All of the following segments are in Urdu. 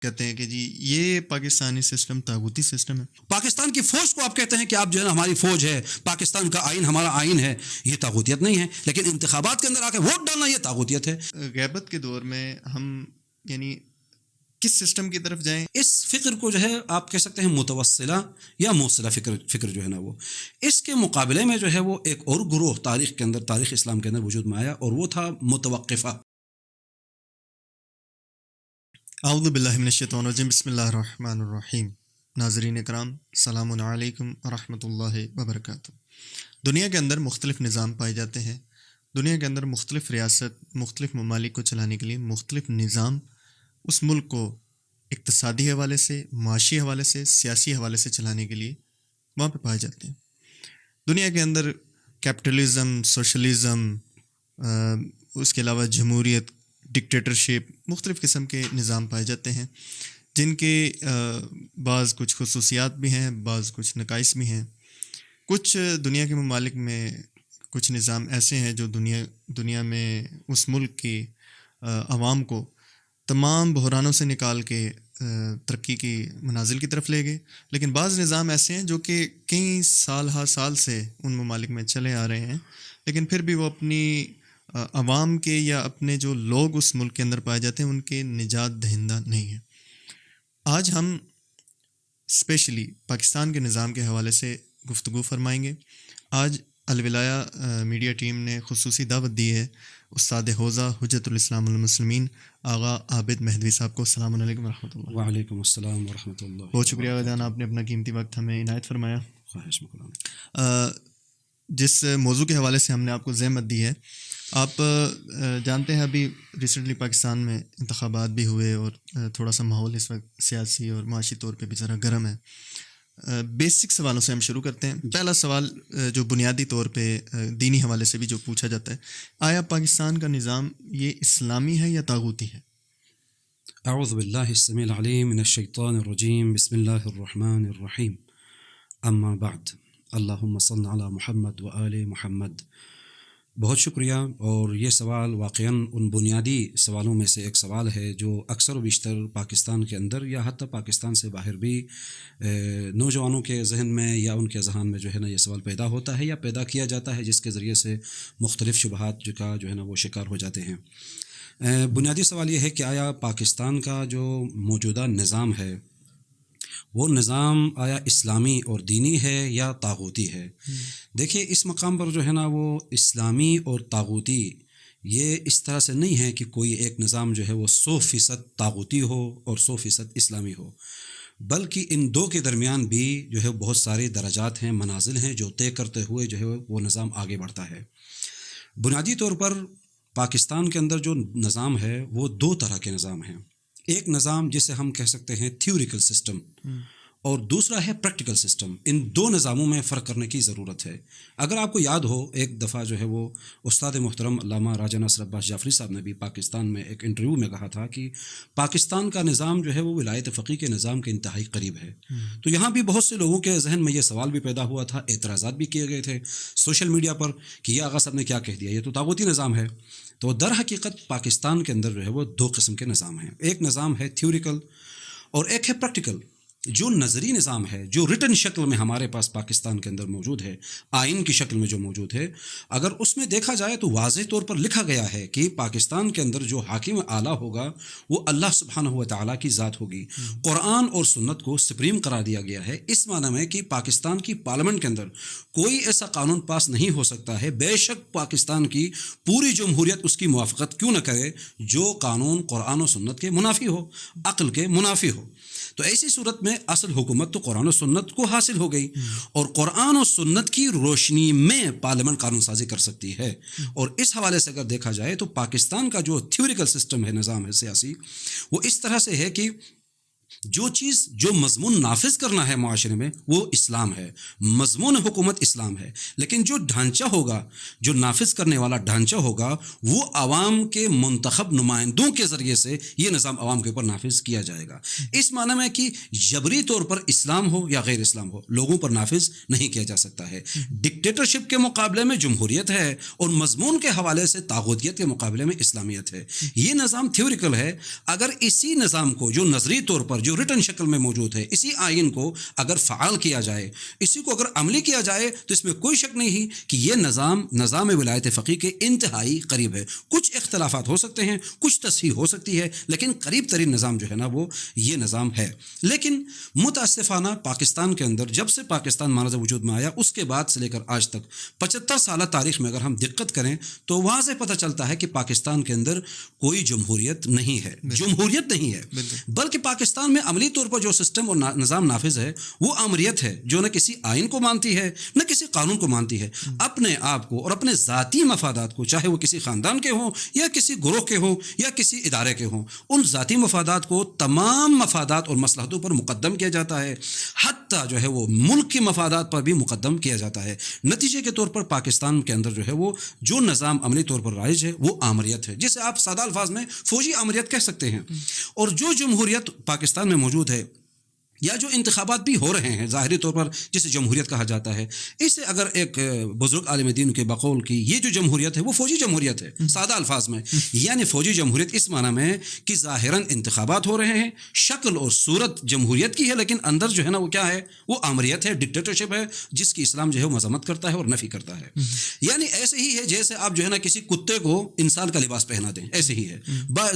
کہتے ہیں کہ جی یہ پاکستانی سسٹم طاغوتی سسٹم ہے. پاکستان کی فوج کو آپ کہتے ہیں کہ آپ جو ہے نا ہماری فوج ہے، پاکستان کا آئین ہمارا آئین ہے، یہ طاغوتیت نہیں ہے. لیکن انتخابات کے اندر آ کے ووٹ ڈالنا یہ طاغوتیت ہے. غیبت کے دور میں ہم یعنی کس سسٹم کی طرف جائیں؟ اس فکر کو جو ہے آپ کہہ سکتے ہیں متوسلہ یا موصلہ فکر جو ہے نا وہ، اس کے مقابلے میں جو ہے وہ ایک اور گروہ تاریخ کے اندر، تاریخ اسلام کے اندر وجود میں آیا، اور وہ تھا متوقفہ. اعوذ باللہ من الشیطان الرجیم، بسم اللہ الرحمن الرحیم. ناظرین اکرام، السلام علیکم ورحمۃ اللہ وبرکاتہ. دنیا کے اندر مختلف نظام پائے جاتے ہیں. دنیا کے اندر مختلف ریاست، مختلف ممالک کو چلانے کے لیے مختلف نظام اس ملک کو اقتصادی حوالے سے، معاشی حوالے سے، سیاسی حوالے سے چلانے کے لیے وہاں پہ پائے جاتے ہیں. دنیا کے اندر کیپٹلزم، سوشلزم، اس کے علاوہ جمہوریت، ڈکٹیٹرشپ، مختلف قسم کے نظام پائے جاتے ہیں جن کے بعض کچھ خصوصیات بھی ہیں، بعض کچھ نقائص بھی ہیں. کچھ دنیا کے ممالک میں کچھ نظام ایسے ہیں جو دنیا میں اس ملک کی عوام کو تمام بحرانوں سے نکال کے ترقی کی منازل کی طرف لے گئے. لیکن بعض نظام ایسے ہیں جو کہ کئی سال سے ان ممالک میں چلے آ رہے ہیں، لیکن پھر بھی وہ اپنی عوام کے یا اپنے جو لوگ اس ملک کے اندر پائے جاتے ہیں ان کے نجات دہندہ نہیں ہیں. آج ہم اسپیشلی پاکستان کے نظام کے حوالے سے گفتگو فرمائیں گے. آج الولایا میڈیا ٹیم نے خصوصی دعوت دی ہے استاد حوزہ حجت الاسلام المسلمین آغا عابد مہدوی صاحب کو. السلام علیکم ورحمۃ اللہ. وعلیکم السلام ورحمۃ اللہ. بہت شکریہ آغا جان، آپ نے اپنا قیمتی وقت ہمیں عنایت فرمایا. خواہش مکرم. جس موضوع کے حوالے سے ہم نے آپ کو زحمت دی ہے، آپ جانتے ہیں ابھی ریسنٹلی پاکستان میں انتخابات بھی ہوئے اور تھوڑا سا ماحول اس وقت سیاسی اور معاشی طور پہ بھی ذرا گرم ہے. بیسک سوالوں سے ہم شروع کرتے ہیں. پہلا سوال جو بنیادی طور پہ دینی حوالے سے بھی جو پوچھا جاتا ہے، آیا پاکستان کا نظام یہ اسلامی ہے یا طاغوتی ہے؟ اعوذ باللہ السمیع العلیم من الشیطان الرجیم، بسم اللہ الرحمن الرحیم. اما بعد، اللہم صل علی محمد وآل محمد. بہت شکریہ. اور یہ سوال واقعاً ان بنیادی سوالوں میں سے ایک سوال ہے جو اکثر و بیشتر پاکستان کے اندر یا حتیٰ پاکستان سے باہر بھی نوجوانوں کے ذہن میں یا ان کے ذہن میں جو ہے نا یہ سوال پیدا ہوتا ہے یا پیدا کیا جاتا ہے، جس کے ذریعے سے مختلف شبہات کا جو ہے نا وہ شکار ہو جاتے ہیں. بنیادی سوال یہ ہے کہ آیا پاکستان کا جو موجودہ نظام ہے وہ نظام آیا اسلامی اور دینی ہے یا طاغوتی ہے؟ دیکھیے، اس مقام پر جو ہے نا وہ اسلامی اور طاغوتی یہ اس طرح سے نہیں ہے کہ کوئی ایک نظام جو ہے وہ 100% طاغوتی ہو اور 100% اسلامی ہو، بلکہ ان دو کے درمیان بھی جو ہے بہت سارے درجات ہیں، منازل ہیں جو طے کرتے ہوئے جو ہے وہ نظام آگے بڑھتا ہے. بنیادی طور پر پاکستان کے اندر جو نظام ہے وہ دو طرح کے نظام ہیں. ایک نظام جسے ہم کہہ سکتے ہیں تھیوریکل سسٹم، اور دوسرا ہے پریکٹیکل سسٹم. ان دو نظاموں میں فرق کرنے کی ضرورت ہے. اگر آپ کو یاد ہو، ایک دفعہ جو ہے وہ استاد محترم علامہ راجہ ناصر عباس جعفری صاحب نے بھی پاکستان میں ایک انٹرویو میں کہا تھا کہ پاکستان کا نظام جو ہے وہ ولایت فقیہ کے نظام کے انتہائی قریب ہے. تو یہاں بھی بہت سے لوگوں کے ذہن میں یہ سوال بھی پیدا ہوا تھا، اعتراضات بھی کیے گئے تھے سوشل میڈیا پر کہ یہ آغا صاحب نے کیا کہہ دیا، یہ تو طاغوتی نظام ہے. تو در حقیقت پاکستان کے اندر جو ہے وہ دو قسم کے نظام ہیں. ایک نظام ہے تھیوریکل اور ایک ہے پریکٹیکل. جو نظری نظام ہے، جو ریٹن شکل میں ہمارے پاس پاکستان کے اندر موجود ہے، آئین کی شکل میں جو موجود ہے، اگر اس میں دیکھا جائے تو واضح طور پر لکھا گیا ہے کہ پاکستان کے اندر جو حاکم اعلیٰ ہوگا وہ اللہ سبحانہ و تعالیٰ کی ذات ہوگی. قرآن اور سنت کو سپریم قرار دیا گیا ہے، اس معنی میں کہ پاکستان کی پارلیمنٹ کے اندر کوئی ایسا قانون پاس نہیں ہو سکتا ہے، بے شک پاکستان کی پوری جمہوریت اس کی موافقت کیوں نہ کرے، جو قانون قرآن و سنت کے منافی ہو، عقل کے منافی ہو. تو ایسی صورت میں اصل حکومت تو قرآن و سنت کو حاصل ہو گئی، اور قرآن و سنت کی روشنی میں پارلیمنٹ قانون سازی کر سکتی ہے. اور اس حوالے سے اگر دیکھا جائے تو پاکستان کا جو تھیوریکل سسٹم ہے، نظام ہے سیاسی، وہ اس طرح سے ہے کہ جو چیز جو مضمون نافذ کرنا ہے معاشرے میں وہ اسلام ہے، مضمون حکومت اسلام ہے، لیکن جو ڈھانچہ ہوگا، جو نافذ کرنے والا ڈھانچہ ہوگا، وہ عوام کے منتخب نمائندوں کے ذریعے سے یہ نظام عوام کے اوپر نافذ کیا جائے گا۔ اس معنی میں کہ جبری طور پر اسلام ہو یا غیر اسلام ہو، لوگوں پر نافذ نہیں کیا جا سکتا ہے۔ ڈکٹیٹرشپ کے مقابلے میں جمہوریت ہے، اور مضمون کے حوالے سے طاغوتیت کے مقابلے میں اسلامیت ہے۔ یہ نظام تھیوریکل ہے، اگر اسی نظام کو جو نظری طور پر جو ریٹن شکل میں موجود ہے، اسی آئین کو اگر فعال کیا جائے، اسی کو اگر عملی کیا جائے، تو اس میں کوئی شک نہیں کہ یہ نظام ولایت فقیہ کے انتہائی قریب ہے۔ کچھ اختلافات ہو سکتے ہیں، کچھ تصحیح ہو سکتی ہے، لیکن قریب ترین نظام جو ہے نا وہ یہ نظام ہے۔ لیکن متاسفانہ پاکستان کے اندر جب سے پاکستان مہاراجہ وجود میں آیا، اس کے بعد سے لے کر آج تک 75 سالہ تاریخ میں اگر ہم دقت کریں تو وہاں سے پتہ چلتا ہے کہ پاکستان کے اندر کوئی جمہوریت نہیں ہے، جمہوریت نہیں ہے، بلکہ پاکستان میں عملی طور پر جو سسٹم اور نظام نافذ ہے وہ آمریت ہے، جو نہ کسی آئین کو مانتی ہے نہ کسی قانون کو مانتی ہے۔ اپنے آپ کو اور اپنے ذاتی مفادات کو، چاہے وہ کسی خاندان کے ہوں یا کسی گروہ کے ہوں یا کسی ادارے کے ہوں، ان ذاتی مفادات کو تمام مفادات اور مصلحتوں پر مقدم کیا جاتا ہے، حتیٰ جو ہے وہ ملک کے مفادات پر بھی مقدم کیا جاتا ہے۔ نتیجے کے طور پر پاکستان کے اندر جو ہے وہ جو نظام عملی طور پر رائج ہے وہ آمریت ہے، جسے آپ سادہ الفاظ میں فوجی آمریت کہہ سکتے ہیں۔ اور جو جمہوریت پاکستان میں موجود ہے، یا جو انتخابات بھی ہو رہے ہیں ظاہری طور پر جسے جمہوریت کہا جاتا ہے، اسے اگر ایک بزرگ عالم دین کے بقول کی یہ جو جمہوریت ہے وہ فوجی جمہوریت ہے، سادہ الفاظ میں، یعنی فوجی جمہوریت اس معنی میں کہ ظاہراً انتخابات ہو رہے ہیں، شکل اور صورت جمہوریت کی ہے، لیکن اندر جو ہے نا وہ کیا ہے، وہ آمریت ہے، ڈکٹیٹرشپ ہے، جس کی اسلام جو ہے وہ مذمت کرتا ہے اور نفی کرتا ہے۔ یعنی ایسے ہی ہے جیسے آپ جو ہے نا کسی کتے کو انسان کا لباس پہنا دیں، ایسے ہی ہے۔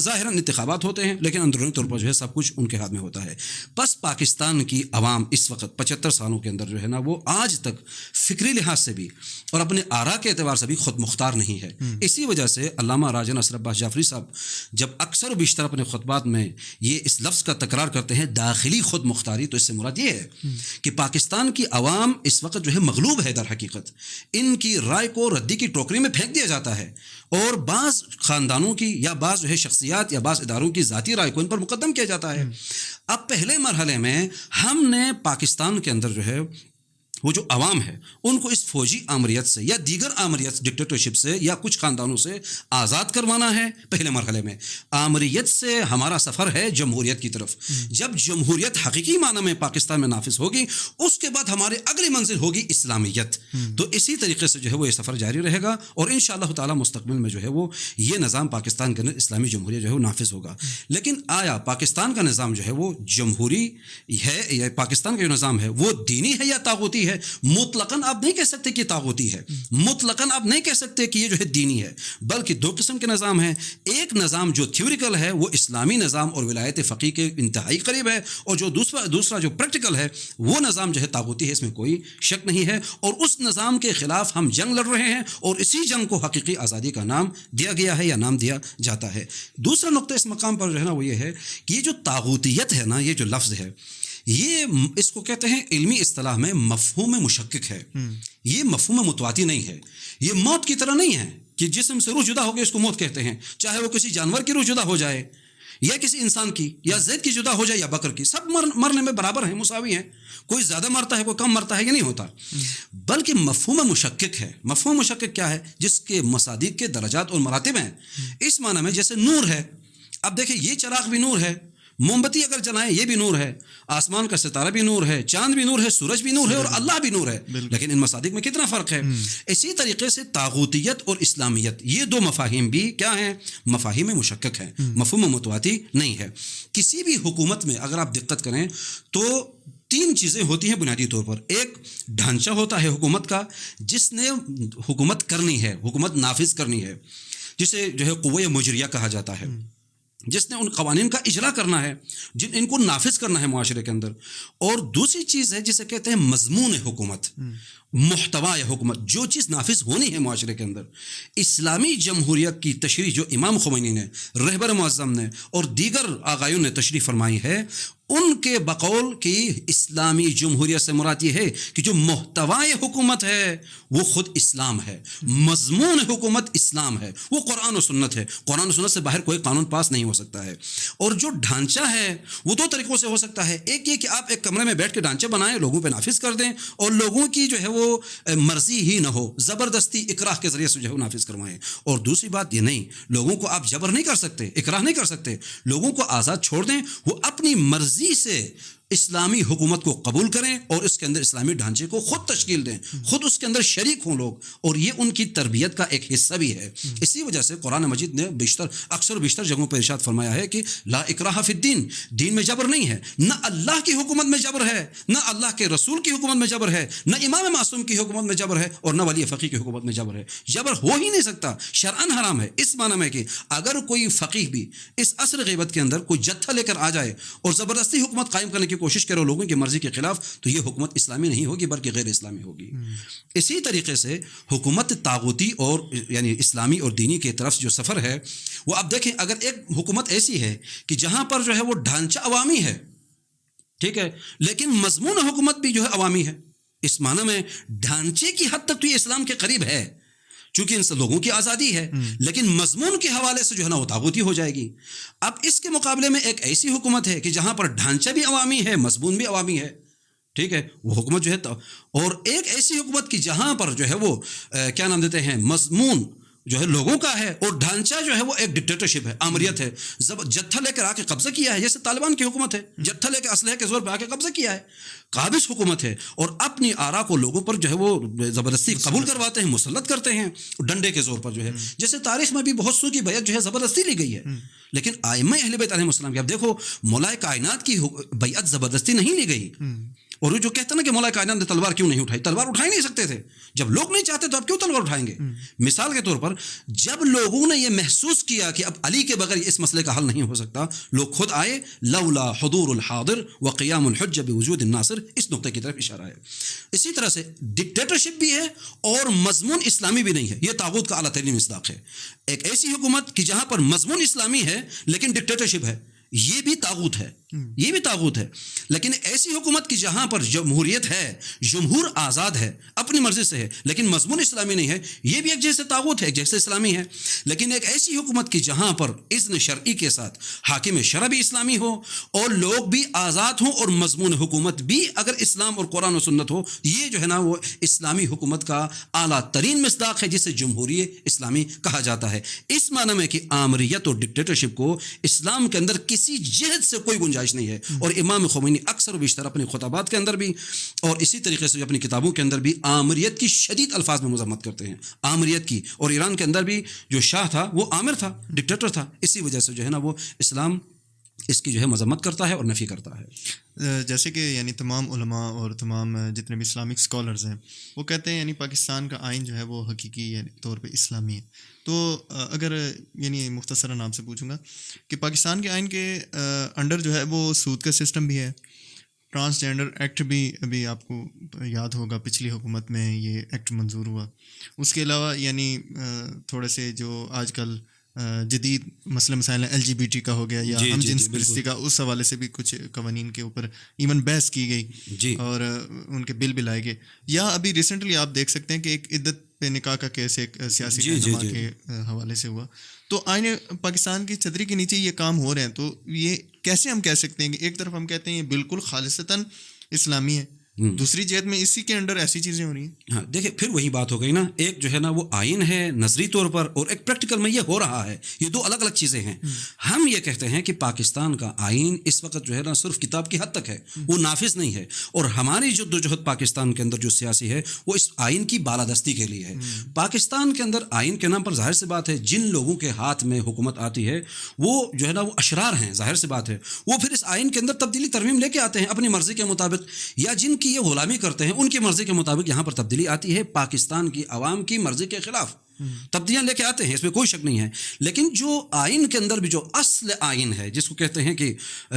ظاہراً انتخابات ہوتے ہیں لیکن اندرونی طور پر جو ہے سب کچھ ان کے ہاتھ میں ہوتا ہے۔ بس پاکستان کی عوام اس وقت 75 سالوں کے اندر جو ہے نا وہ آج تک فکری لحاظ سے بھی اور اپنے آراء کے اعتبار سے بھی خود مختار نہیں ہے۔ اسی وجہ سے علامہ راجہ نصر عباس جعفری صاحب جب اکثر و بیشتر اپنے خطبات میں یہ اس لفظ کا تکرار کرتے ہیں داخلی خود مختاری، تو اس سے مراد یہ ہے کہ پاکستان کی عوام اس وقت جو ہے مغلوب ہے، در حقیقت ان کی رائے کو ردی کی ٹوکری میں پھینک دیا جاتا ہے، اور بعض خاندانوں کی یا بعض جو ہے شخصیات یا بعض اداروں کی ذاتی رائے کو ان پر مقدم کیا جاتا ہے۔ اب پہلے مرحلے میں ہم نے پاکستان کے اندر جو ہے وہ جو عوام ہے ان کو اس فوجی آمریت سے یا دیگر آمریت ڈکٹیٹرشپ سے یا کچھ خاندانوں سے آزاد کروانا ہے۔ پہلے مرحلے میں آمریت سے ہمارا سفر ہے جمہوریت کی طرف۔ جب جمہوریت حقیقی معنی میں پاکستان میں نافذ ہوگی، اس کے بعد ہماری اگلی منزل ہوگی اسلامیت۔ تو اسی طریقے سے جو ہے وہ یہ سفر جاری رہے گا، اور انشاءاللہ تعالی مستقبل میں جو ہے وہ یہ نظام پاکستان کے اندر اسلامی جمہوریت جو ہے وہ نافذ ہوگا۔ لیکن آیا پاکستان کا نظام جو ہے وہ جمہوری ہے یا پاکستان کا جو نظام ہے وہ دینی ہے یا طاغوتی ہے؟ مطلقاً آپ نہیں کہہ سکتے کہ طاغوتی ہے، مطلقاً آپ نہیں کہہ سکتے کہ یہ جو ہے دینی ہے، بلکہ دو قسم کے نظام ہیں۔ ایک نظام جو تھیوریکل ہے وہ اسلامی نظام اور ولایت فقیہ کے انتہائی قریب ہے، اور جو دوسرا جو پریکٹیکل ہے وہ نظام جو ہے طاغوتی ہے، اس میں کوئی شک نہیں ہے، اور اس نظام کے خلاف ہم جنگ لڑ رہے ہیں، اور اسی جنگ کو حقیقی آزادی کا نام دیا گیا ہے یا نام دیا جاتا ہے۔ دوسرا نقطہ اس مقام پر جو ہے نا وہ یہ ہے کہ یہ جو طاغوتیت ہے نا، یہ جو لفظ ہے، یہ اس کو کہتے ہیں علمی اصطلاح میں مفہوم مشکک ہے، یہ مفہوم متواتی نہیں ہے۔ یہ موت کی طرح نہیں ہے کہ جسم سے روح جدا ہو گئی اس کو موت کہتے ہیں، چاہے وہ کسی جانور کی روح جدا ہو جائے یا کسی انسان کی، یا زید کی جدا ہو جائے یا بکر کی، سب مرنے میں برابر ہیں، مساوی ہیں، کوئی زیادہ مرتا ہے کوئی کم مرتا ہے، یہ نہیں ہوتا۔ بلکہ مفہوم مشکک ہے۔ مفہوم مشکک کیا ہے؟ جس کے مصادیق کے درجات اور مراتب ہیں، اس معنی میں جیسے نور ہے، اب دیکھیں یہ چراغ بھی نور ہے، موم بتی اگر جلائیں یہ بھی نور ہے، آسمان کا ستارہ بھی نور ہے، چاند بھی نور ہے، سورج بھی نور ہے، اور اللہ بھی نور ہے، لیکن ان مصادیق میں کتنا فرق ہے۔ اسی طریقے سے طاغوتیت اور اسلامیت یہ دو مفاہیم بھی کیا ہیں؟ مفاہیم مشکک ہیں، مفہوم متواتی نہیں ہے۔ کسی بھی حکومت میں اگر آپ دقت کریں تو تین چیزیں ہوتی ہیں بنیادی طور پر۔ ایک ڈھانچہ ہوتا ہے حکومت کا، جس نے حکومت کرنی ہے، حکومت نافذ کرنی ہے، جسے جو ہے قوہ مجریہ کہا جاتا ہے، جس نے ان قوانین کا اجرا کرنا ہے، ان کو نافذ کرنا ہے معاشرے کے اندر۔ اور دوسری چیز ہے جسے کہتے ہیں مضمون حکومت، محتوا حکومت جو چیز نافذ ہونی ہے معاشرے کے اندر، اسلامی جمہوریت کی تشریح جو امام خمینی نے، رہبر معظم نے اور دیگر آقایوں نے تشریح فرمائی ہے، ان کے بقول کی اسلامی جمہوریت سے مراد یہ ہے کہ جو محتوائے حکومت ہے وہ خود اسلام ہے، مضمون حکومت اسلام ہے، وہ قرآن و سنت ہے، قرآن و سنت سے باہر کوئی قانون پاس نہیں ہو سکتا ہے۔ اور جو ڈھانچہ ہے وہ دو طریقوں سے ہو سکتا ہے، ایک یہ کہ آپ ایک کمرے میں بیٹھ کے ڈھانچے بنائیں، لوگوں پہ نافذ کر دیں اور لوگوں کی جو ہے وہ مرضی ہی نہ ہو، زبردستی اکراہ کے ذریعے سے جو ہے وہ نافذ کروائیں۔ اور دوسری بات یہ نہیں، لوگوں کو آپ جبر نہیں کر سکتے، اکراہ نہیں کر سکتے، لوگوں کو آزاد چھوڑ دیں، وہ اپنی مرضی سے اسلامی حکومت کو قبول کریں اور اس کے اندر اسلامی ڈھانچے کو خود تشکیل دیں، خود اس کے اندر شریک ہوں لوگ، اور یہ ان کی تربیت کا ایک حصہ بھی ہے۔ اسی وجہ سے قرآن مجید نے اکثر و بیشتر جگہوں پر ارشاد فرمایا ہے کہ لا اکراہ فی الدین، دین میں جبر نہیں ہے، نہ اللہ کی حکومت میں جبر ہے، نہ اللہ کے رسول کی حکومت میں جبر ہے، نہ امام معصوم کی حکومت میں جبر ہے، اور نہ ولی فقیہ کی حکومت میں جبر ہے۔ جبر ہو ہی نہیں سکتا، شرعاً حرام ہے، اس معنی میں کہ اگر کوئی فقیہ بھی اس عصر غیبت کے اندر کوئی جتھا لے کر آ جائے اور زبردستی حکومت قائم کرنے کی کوشش کرو لوگوں کی مرضی کے خلاف، تو یہ حکومت اسلامی نہیں ہوگی بلکہ غیر اسلامی ہوگی۔ اسی طریقے سے حکومت طاغوتی اور یعنی اسلامی اور دینی کی طرف جو سفر ہے وہ آپ دیکھیں، اگر ایک حکومت ایسی ہے کہ جہاں پر جو ہے وہ ڈھانچہ عوامی ہے، ٹھیک ہے، لیکن مضمون حکومت بھی جو ہے عوامی ہے، اس معنی میں ڈھانچے کی حد تک تو یہ اسلام کے قریب ہے چونکہ ان سے لوگوں کی آزادی ہے، لیکن مضمون کے حوالے سے جو ہے نا وہ طاغوتی ہو جائے گی۔ اب اس کے مقابلے میں ایک ایسی حکومت ہے کہ جہاں پر ڈھانچہ بھی عوامی ہے، مضمون بھی عوامی ہے، ٹھیک ہے، وہ حکومت جو ہے اور ایک ایسی حکومت کی جہاں پر جو ہے وہ کیا نام دیتے ہیں، مضمون جو ہے لوگوں کا ہے اور ڈھانچہ جو ہے وہ ایک ڈکٹیٹرشپ ہے، آمریت ہے، جتھا لے کر آ کے قبضہ کیا ہے، جیسے طالبان کی حکومت ہے، جتھا لے کے اسلحے کے زور پہ آ کے قبضہ کیا ہے، قابض حکومت ہے، اور اپنی آراء کو لوگوں پر جو ہے وہ زبردستی قبول کرواتے ہیں، مسلط کرتے ہیں ڈنڈے کے زور پر جو ہے، جیسے تاریخ میں بھی بہت سو کی بیعت جو ہے زبردستی لی گئی ہے، لیکن ائمہ اہل بیت علیہم السلام کی اب دیکھو، مولائے کائنات کی بیعت زبردستی نہیں لی گئی، اور وہ جو کہتے ہیں نا کہ مولا کائنات نے تلوار کیوں نہیں اٹھائی، تلوار اٹھا ہی نہیں سکتے تھے، جب لوگ نہیں چاہتے تو آپ کیوں تلوار اٹھائیں گے؟ مثال کے طور پر جب لوگوں نے یہ محسوس کیا کہ اب علی کے بغیر اس مسئلے کا حل نہیں ہو سکتا، لوگ خود آئے، لولا حضور الحاضر وقیام الحجہ بوجود الناصر، اس نقطے کی طرف اشارہ ہے۔ اسی طرح سے ڈکٹیٹرشپ بھی ہے اور مضمون اسلامی بھی نہیں ہے، یہ طاغوت کا اعلیٰ ترین مصداق ہے۔ ایک ایسی حکومت کہ جہاں پر مضمون اسلامی ہے لیکن ڈکٹیٹرشپ ہے، یہ بھی طاغوت ہے، یہ بھی طاغوت ہے۔ لیکن ایسی حکومت کی جہاں پر جمہوریت ہے، جمہور آزاد ہے، اپنی مرضی سے ہے، لیکن مضمون اسلامی نہیں ہے، یہ بھی ایک جیسے طاغوت ہے، ایک جیسے اسلامی ہے۔ لیکن ایک ایسی حکومت کی جہاں پر اذن شرعی کے ساتھ حاکم شرع بھی اسلامی ہو اور لوگ بھی آزاد ہوں اور مضمون حکومت بھی اگر اسلام اور قرآن و سنت ہو، یہ جو ہے نا وہ اسلامی حکومت کا اعلیٰ ترین مصداق ہے، جسے جمہوریت اسلامی کہا جاتا ہے۔ اس معنی میں کہ آمریت اور ڈکٹیٹرشپ کو اسلام کے اندر کسی جہد سے کوئی گنجائش نہیں ہے، اور امام خمینی اکثر و بیشتر اپنے خطابات کے اندر بھی اور اسی طریقے سے اپنی کتابوں کے اندر بھی آمریت کی شدید الفاظ میں مذمت کرتے ہیں، آمریت کی۔ اور ایران کے اندر بھی جو شاہ تھا وہ آمر تھا، ڈکٹیٹر تھا، اسی وجہ سے جو ہے نا وہ اسلام اس کی جو ہے مذمت کرتا ہے اور نفی کرتا ہے۔ جیسے کہ یعنی تمام علماء اور تمام جتنے بھی اسلامک اسکالرز ہیں وہ کہتے ہیں یعنی پاکستان کا آئین جو ہے وہ حقیقی یعنی طور پہ اسلامی ہے۔ تو اگر یعنی مختصراً آپ سے پوچھوں گا کہ پاکستان کے آئین کے انڈر جو ہے وہ سود کا سسٹم بھی ہے، ٹرانسجینڈر ایکٹ بھی ابھی آپ کو یاد ہوگا پچھلی حکومت میں یہ ایکٹ منظور ہوا، اس کے علاوہ یعنی تھوڑے سے جو آج کل جدید مسئلہ مسائل ایل جی بی ٹی کا ہو گیا یا ہم جنس پرستی کا، اس حوالے سے بھی کچھ قوانین کے اوپر ایون بحث کی گئی اور ان کے بل بھی لائے گئے، یا ابھی ریسنٹلی آپ دیکھ سکتے ہیں کہ ایک عدت پہ نکاح کا کیس ایک سیاسی رہنما کے حوالے سے ہوا۔ تو آئین پاکستان کی چھتری کے نیچے یہ کام ہو رہے ہیں، تو یہ کیسے ہم کہہ سکتے ہیں کہ ایک طرف ہم کہتے ہیں یہ بالکل خالصتاً اسلامی ہے، دوسری جہت میں اسی کے انڈر ایسی چیزیں ہو رہی ہیں؟ ہاں دیکھیں، پھر وہی بات ہو گئی نا، ایک جو ہے نا وہ آئین ہے نظری طور پر اور ایک پریکٹیکل میں یہ ہو رہا ہے، یہ دو الگ الگ چیزیں ہیں۔ ہم یہ کہتے ہیں کہ پاکستان کا آئین اس وقت جو ہے نا صرف کتاب کی حد تک ہے، وہ نافذ نہیں ہے، اور ہماری جدوجہد پاکستان کے اندر جو سیاسی ہے وہ اس آئین کی بالادستی کے لیے ہے۔ پاکستان کے اندر آئین کے نام پر ظاہر سی بات ہے جن لوگوں کے ہاتھ میں حکومت آتی ہے وہ جو ہے نا وہ اشرار ہیں، ظاہر سی بات ہے، وہ پھر اس آئین کے اندر تبدیلی ترمیم لے کے آتے ہیں اپنی مرضی کے مطابق، یا جن کی یہ غلامی کرتے ہیں ان کی مرضی کے مطابق یہاں پر تبدیلی آتی ہے پاکستان کی عوام کی مرضی کے خلاف۔ تبدیلیاں لے کے آتے ہیں، اس میں کوئی شک نہیں ہے، لیکن جو آئین کے اندر بھی جو اصل آئین ہے، جس کو کہتے ہیں کہ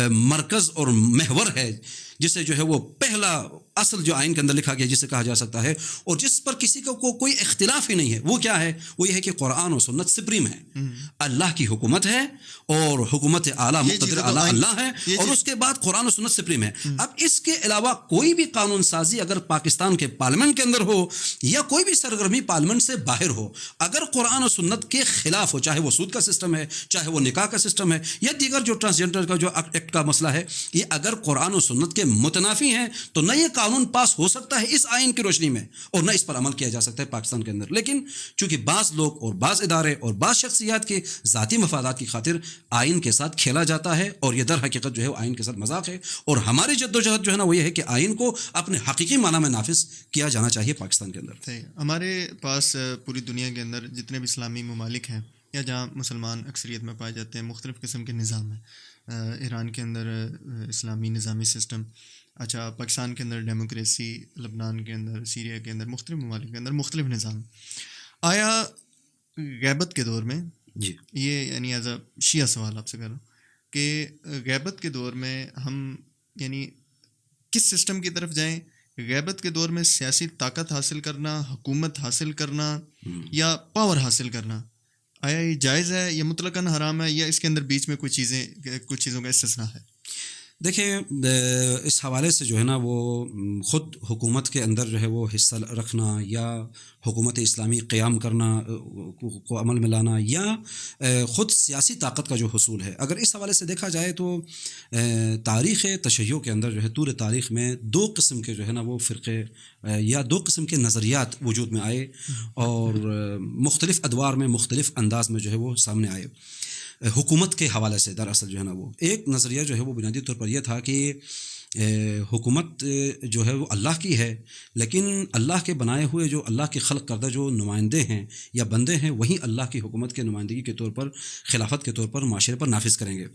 مرکز اور محور ہے، جسے جو ہے وہ پہلا اصل جو آئین کے اندر لکھا گیا جسے کہا جا سکتا ہے، اور جس پر کسی کو کوئی اختلاف ہی نہیں ہے، وہ کیا ہے؟ وہ یہ ہے کہ قرآن و سنت سپریم ہے، اللہ کی حکومت ہے، اور حکومت اعلیٰ مقتدر اعلیٰ اللہ ہے، اور اس کے بعد قرآن و سنت سپریم ہے۔ اب اس کے علاوہ کوئی بھی قانون سازی اگر پاکستان کے پارلیمنٹ کے اندر ہو یا کوئی بھی سرگرمی پارلیمنٹ سے باہر ہو، اگر قرآن و سنت کے خلاف ہو، چاہے وہ سود کا سسٹم ہے، چاہے وہ نکاح کا سسٹم ہے، یا دیگر جو ٹرانسجنڈر کا جو ایکٹ کا مسئلہ ہے، یہ اگر قرآن و سنت کے متنافی ہیں تو نہ یہ قانون پاس ہو سکتا ہے اس آئین کی روشنی میں، اور نہ اس پر عمل کیا جا سکتا ہے پاکستان کے اندر۔ لیکن چونکہ بعض لوگ اور بعض ادارے اور بعض شخصیات کے ذاتی مفادات کی خاطر آئین کے ساتھ کھیلا جاتا ہے، اور یہ در حقیقت جو ہے وہ آئین کے ساتھ مذاق ہے، اور ہماری جدوجہد جو ہے نا وہ یہ ہے کہ آئین کو اپنے حقیقی معنی میں نافذ کیا جانا چاہیے پاکستان کے اندر۔ ہمارے پاس پوری دنیا کے اندر جتنے بھی اسلامی ممالک ہیں یا جہاں مسلمان اکثریت میں پائے جاتے ہیں، مختلف قسم کے نظام ہیں۔ ایران کے اندر اسلامی نظامی سسٹم، اچھا پاکستان کے اندر ڈیموکریسی، لبنان کے اندر، سیریا کے اندر، مختلف ممالک کے اندر مختلف نظام۔ آیا غیبت کے دور میں، جی یہ یعنی ایز اے شیعہ سوال آپ سے کر رہا ہوں کہ غیبت کے دور میں ہم یعنی کس سسٹم کی طرف جائیں؟ غیبت کے دور میں سیاسی طاقت حاصل کرنا، حکومت حاصل کرنا، یا پاور حاصل کرنا، آیا یہ جائز ہے یا مطلقاً حرام ہے، یا اس کے اندر بیچ میں کچھ چیزوں کا استثناء ہے؟ دیکھیں، اس حوالے سے جو ہے نا وہ خود حکومت کے اندر جو ہے وہ حصہ رکھنا یا حکومت اسلامی قیام کرنا کو عمل میں لانا، یا خود سیاسی طاقت کا جو حصول ہے، اگر اس حوالے سے دیکھا جائے تو تاریخ تشیع کے اندر جو ہے طول تاریخ میں دو قسم کے جو ہے نا وہ فرقے یا دو قسم کے نظریات وجود میں آئے، اور مختلف ادوار میں مختلف انداز میں جو ہے وہ سامنے آئے۔ حکومت کے حوالے سے دراصل جو ہے نا وہ ایک نظریہ جو ہے وہ بنیادی طور پر یہ تھا کہ حکومت جو ہے وہ اللہ کی ہے، لیکن اللہ کے بنائے ہوئے جو اللہ کے خلق کردہ جو نمائندے ہیں یا بندے ہیں، وہی اللہ کی حکومت کے نمائندگی کے طور پر، خلافت کے طور پر معاشرے پر نافذ کریں گے،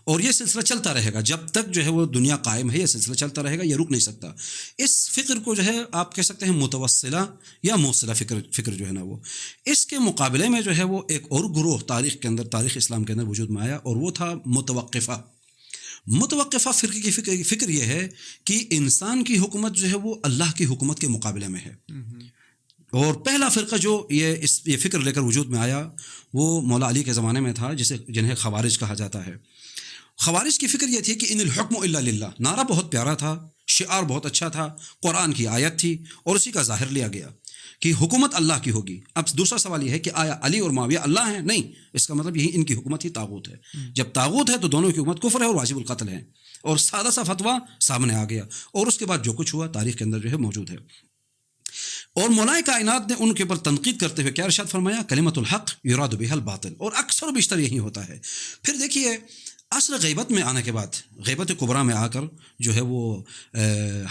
اور یہ سلسلہ چلتا رہے گا جب تک جو ہے وہ دنیا قائم ہے، یہ سلسلہ چلتا رہے گا، یہ رک نہیں سکتا۔ اس فکر کو جو ہے آپ کہہ سکتے ہیں متوسلہ یا موصلہ فکر جو ہے نا وہ، اس کے مقابلے میں جو ہے وہ ایک اور گروہ تاریخ کے اندر، تاریخ اسلام کے اندر وجود میں آیا، اور وہ تھا متوقفہ فرقے کی فکر یہ ہے کہ انسان کی حکومت جو ہے وہ اللہ کی حکومت کے مقابلے میں ہے۔ اور پہلا فرقہ جو یہ فکر لے کر وجود میں آیا وہ مولا علی کے زمانے میں تھا، جنہیں خوارج کہا جاتا ہے۔ خوارج کی فکر یہ تھی کہ ان الحکم الا للہ، نعرہ بہت پیارا تھا، شعار بہت اچھا تھا، قرآن کی آیت تھی، اور اسی کا ظاہر لیا گیا کہ حکومت اللہ کی ہوگی۔ اب دوسرا سوال یہ ہے کہ آیا علی اور معاویہ اللہ ہیں؟ نہیں، اس کا مطلب یہی ان کی حکومت ہی طاغوت ہے۔ جب طاغوت ہے تو دونوں کی حکومت کفر ہے اور واجب القتل ہے، اور سادہ سا فتویٰ سامنے آ گیا، اور اس کے بعد جو کچھ ہوا تاریخ کے اندر جو ہے موجود ہے۔ اور مولا کائنات نے ان کے اوپر تنقید کرتے ہوئے کیا ارشاد فرمایا؟ کلمۃ الحق یراد بها الباطل، اور اکثر و بیشتر یہی ہوتا ہے۔ پھر دیکھیے عصر غیبت میں آنے کے بعد، غیبت کبریٰ میں آ کر جو ہے وہ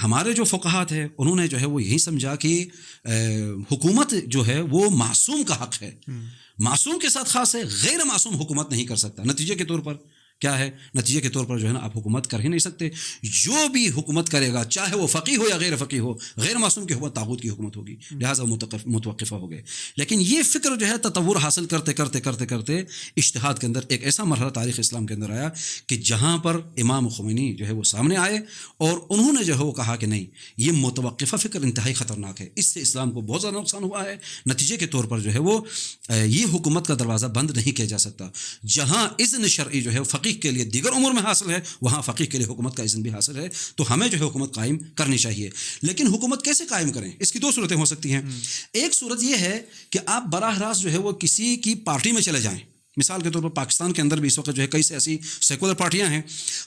ہمارے جو فقہات ہیں انہوں نے جو ہے وہ یہی سمجھا کہ حکومت جو ہے وہ معصوم کا حق ہے، معصوم کے ساتھ خاص ہے، غیر معصوم حکومت نہیں کر سکتا۔ نتیجے کے طور پر کیا ہے؟ نتیجے کے طور پر جو ہے نا آپ حکومت کر ہی نہیں سکتے۔ جو بھی حکومت کرے گا، چاہے وہ فقیہ ہو یا غیر فقیہ ہو، غیر معصوم کی حکومت طاغوت کی حکومت ہوگی، لہٰذا متوقفہ ہو گئے۔ لیکن یہ فکر جو ہے تطور حاصل کرتے کرتے کرتے کرتے اجتہاد کے اندر ایک ایسا مرحلہ تاریخ اسلام کے اندر آیا کہ جہاں پر امام خمینی جو ہے وہ سامنے آئے، اور انہوں نے جو ہے وہ کہا کہ نہیں، یہ متوقفہ فکر انتہائی خطرناک ہے، اس سے اسلام کو بہت زیادہ نقصان ہوا ہے۔ نتیجے کے طور پر جو ہے وہ یہ حکومت کا دروازہ بند نہیں کیا جا سکتا۔ جہاں اذن شرعی جو ہے فقیہ کے لیے دیگر امور میں حاصل ہے، وہاں فقیہ کے لیے حکومت کا اذن بھی حاصل ہے، تو ہمیں جو ہے حکومت قائم کرنی چاہیے۔ لیکن حکومت کیسے قائم کریں؟ اس کی دو صورتیں ہو سکتی ہیں۔ ایک صورت یہ ہے کہ آپ براہ راست جو ہے وہ کسی کی پارٹی میں چلے جائیں۔ مثال کے طور پر پاکستان کے اندر بھی اس وقت جو ہے کئی ایسی سیکولر پارٹیاں ہیں،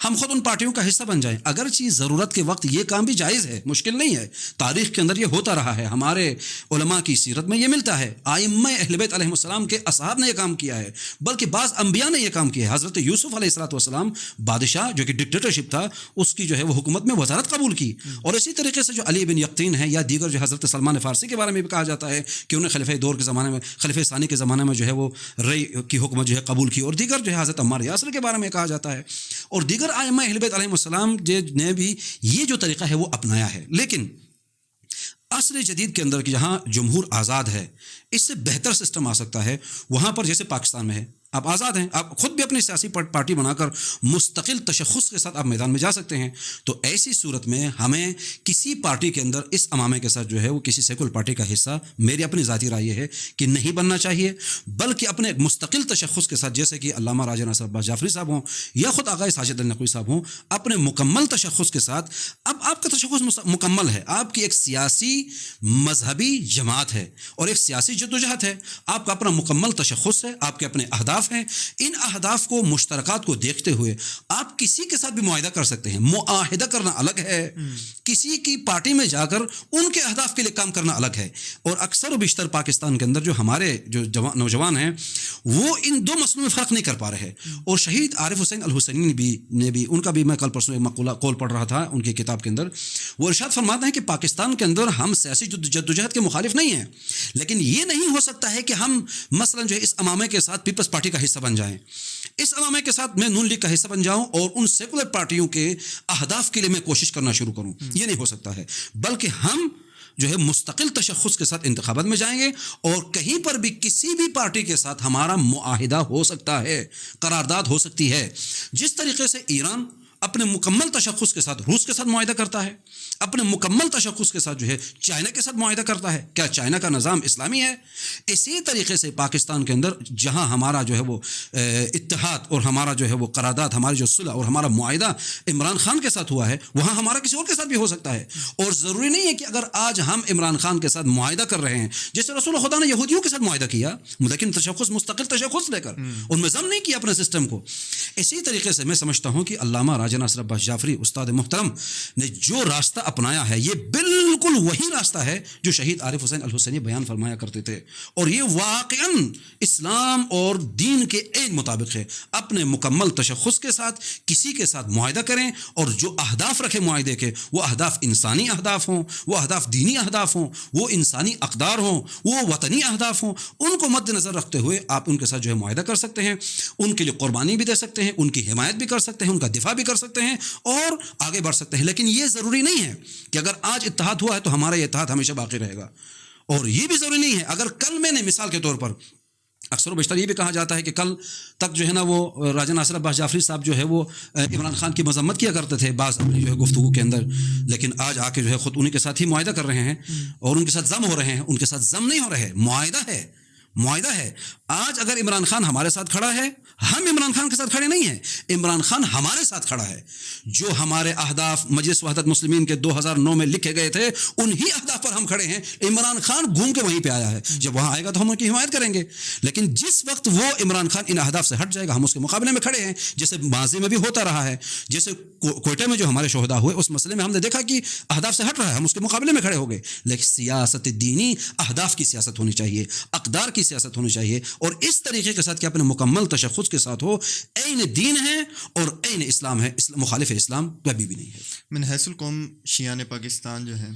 ہم خود ان پارٹیوں کا حصہ بن جائیں۔ اگرچہ ضرورت کے وقت یہ کام بھی جائز ہے، مشکل نہیں ہے، تاریخ کے اندر یہ ہوتا رہا ہے، ہمارے علماء کی سیرت میں یہ ملتا ہے، ائمہ اہل بیت علیہ السلام کے اصحاب نے یہ کام کیا ہے، بلکہ بعض انبیاء نے یہ کام کیا ہے۔ حضرت یوسف علیہ السلام بادشاہ جو کہ ڈکٹیٹرشپ تھا، اس کی جو ہے وہ حکومت میں وزارت قبول کی، اور اسی طریقے سے جو علی بن یقطین ہے یا دیگر جو حضرت سلمان فارسی کے بارے میں بھی کہا جاتا ہے کہ انہیں خلیفہ دور کے زمانے میں، خلیفہ ثانی کے زمانے میں جو ہے وہ رئی کی حکومت جو ہے قبول کی، اور دیگر جو ہے حضرت عمار یاسر کے بارے میں کہا جاتا ہے، اور دیگر ائمہ اہل بیت علیہ السلام نے بھی یہ جو طریقہ ہے وہ اپنایا ہے۔ لیکن عصر جدید کے اندر کہ جہاں جمہور آزاد ہے، اس سے بہتر سسٹم آ سکتا ہے وہاں پر جیسے پاکستان میں ہے. آپ آزاد ہیں، آپ خود بھی اپنی سیاسی پارٹی بنا کر مستقل تشخص کے ساتھ آپ میدان میں جا سکتے ہیں. تو ایسی صورت میں ہمیں کسی پارٹی کے اندر اس امامے کے ساتھ جو ہے وہ کسی سیکولر پارٹی کا حصہ، میری اپنی ذاتی رائے یہ ہے کہ نہیں بننا چاہیے، بلکہ اپنے مستقل تشخص کے ساتھ، جیسے کہ علامہ راجہ ناصر عباس جعفری صاحب ہوں یا خود آغا ساجد النقوی صاحب ہوں، اپنے مکمل تشخص کے ساتھ. اب آپ کا تشخص مکمل ہے، آپ کی ایک سیاسی مذہبی جماعت ہے اور ایک سیاسی جدوجہد ہے، آپ کا اپنا مکمل تشخص ہے، آپ کے اپنے اہداف ہیں. ان اہداف کو، مشترکات کو دیکھتے ہوئے آپ کسی کے ساتھ بھی معاہدہ کر سکتے ہیں. معاہدہ کرنا الگ ہے، کسی کی پارٹی میں جا کر ان کے اہداف کے لیے کام کرنا الگ ہے. اور اکثر و بیشتر پاکستان کے اندر جو ہمارے جو نوجوان ہیں وہ ان دو مسئلوں میں فرق نہیں کر پا رہے. اور شہید عارف حسین الحسینی نے بھی ان کا بھی میں کل پرسوں ایک مقولہ قول پڑھ رہا تھا ان کی کتاب کے اندر. وہ ارشاد فرماتے ہیں کہ پاکستان کے اندر ہم سیاسی جدوجہد کے مخالف نہیں ہیں، لیکن یہ نہیں ہو سکتا ہے کہ ہم مثلا جو ہے اس امامے کے ساتھ پیپلز پارٹی کا حصہ بن جائیں، اس امامے کے ساتھ میں نون لیگ کا حصہ بن جاؤں اور ان سیکولر پارٹیوں کے اہداف کے لیے میں کوشش کرنا شروع کروں. یہ نہیں ہو سکتا ہے، بلکہ ہم جو ہے مستقل تشخص کے ساتھ انتخابات میں جائیں گے اور کہیں پر بھی کسی بھی پارٹی کے ساتھ ہمارا معاہدہ ہو سکتا ہے، قرارداد ہو سکتی ہے. جس طریقے سے ایران اپنے مکمل تشخص کے ساتھ روس کے ساتھ معاہدہ کرتا ہے، اپنے مکمل تشخص کے ساتھ جو ہے چائنا کے ساتھ معاہدہ کرتا ہے. کیا چائنا کا نظام اسلامی ہے؟ اسی طریقے سے پاکستان کے اندر جہاں ہمارا جو ہے وہ اتحاد اور ہمارا جو ہے وہ قرارداد، ہماری جو صلح اور ہمارا معاہدہ عمران خان کے ساتھ ہوا ہے، وہاں ہمارا کسی اور کے ساتھ بھی ہو سکتا ہے. اور ضروری نہیں ہے کہ اگر آج ہم عمران خان کے ساتھ معاہدہ کر رہے ہیں، جیسے رسول خدا نے یہودیوں کے ساتھ معاہدہ کیا لیکن تشخص مستقل تشخص لے کر ان میں ضم نہیں کیا اپنے سسٹم کو. اسی طریقے سے میں سمجھتا ہوں کہ علامہ راجہ ناصر عباس جعفری استاد محترم نے جو راستہ اپنایا ہے یہ بالکل وہی راستہ ہے جو شہید عارف حسین الحسینی بیان فرمایا کرتے تھے، اور یہ واقعاً اسلام اور دین کے عین مطابق ہے. اپنے مکمل تشخص کے ساتھ کسی کے ساتھ معاہدہ کریں اور جو اہداف رکھے معاہدے کے، وہ اہداف انسانی اہداف ہوں، وہ اہداف دینی اہداف ہوں، وہ انسانی اقدار ہوں، وہ وطنی اہداف ہوں، ان کو مد نظر رکھتے ہوئے آپ ان کے ساتھ جو ہے معاہدہ کر سکتے ہیں، ان کے لیے قربانی بھی دے سکتے ہیں، ان کی حمایت بھی کر سکتے ہیں، ان کا دفاع بھی کر سکتے ہیں اور آگے بڑھ سکتے ہیں. لیکن یہ ضروری نہیں ہے کہ اگر آج اتحاد ہوا ہے تو ہمارا یہ اتحاد ہمیشہ باقی رہے گا. اور یہ بھی ضروری نہیں ہے اگر کل میں نے مثال کے طور پر، اکثر و بیشتر یہ بھی کہا جاتا ہے کہ کل تک جو ہے نا وہ راجہ ناصر عباس جعفری صاحب جو ہے وہ عمران خان کی مذمت کیا کرتے تھے بعض اپنی جو ہے گفتگو کے اندر، لیکن آج آ کے جو ہے خود انہیں کے ساتھ ہی معاہدہ کر رہے ہیں اور ان کے ساتھ ضم ہو رہے ہیں. ان کے ساتھ ضم نہیں ہو رہے، معاہدہ ہے، معاہدہ ہے. آج اگر عمران خان ہمارے ساتھ کھڑا ہے، ہم عمران خان کے ساتھ کھڑے نہیں ہیں، عمران خان ہمارے ساتھ کھڑا ہے. جو ہمارے اہداف مجلس وحدت مسلمین کے 2009 میں لکھے گئے تھے انہی اہداف پر ہم کھڑے ہیں. عمران خان گھوم کے وہیں پہ آیا ہے، جب وہاں آئے گا تو ہم ان کی حمایت کریں گے. لیکن جس وقت وہ عمران خان ان اہداف سے ہٹ جائے گا ہم اس کے مقابلے میں کھڑے ہیں، جیسے ماضی میں بھی ہوتا رہا ہے. جیسے کوئٹہ میں جو ہمارے شہداء ہوئے اس مسئلے میں ہم نے دیکھا کہ اہداف سے ہٹ رہا ہے، ہم اس کے مقابلے میں کھڑے ہو گئے. لیکن سیاست دینی اہداف کی سیاست ہونی چاہیے، اقدار کی سیاست ہونی چاہیے، اور اس طریقے کے ساتھ کہ اپنے مکمل تشخص کے ساتھ ہو. عین دین ہے اور عین اسلام ہے، مخالف اسلام کبھی بھی نہیں ہے. من حیث القوم شیعان پاکستان جو ہے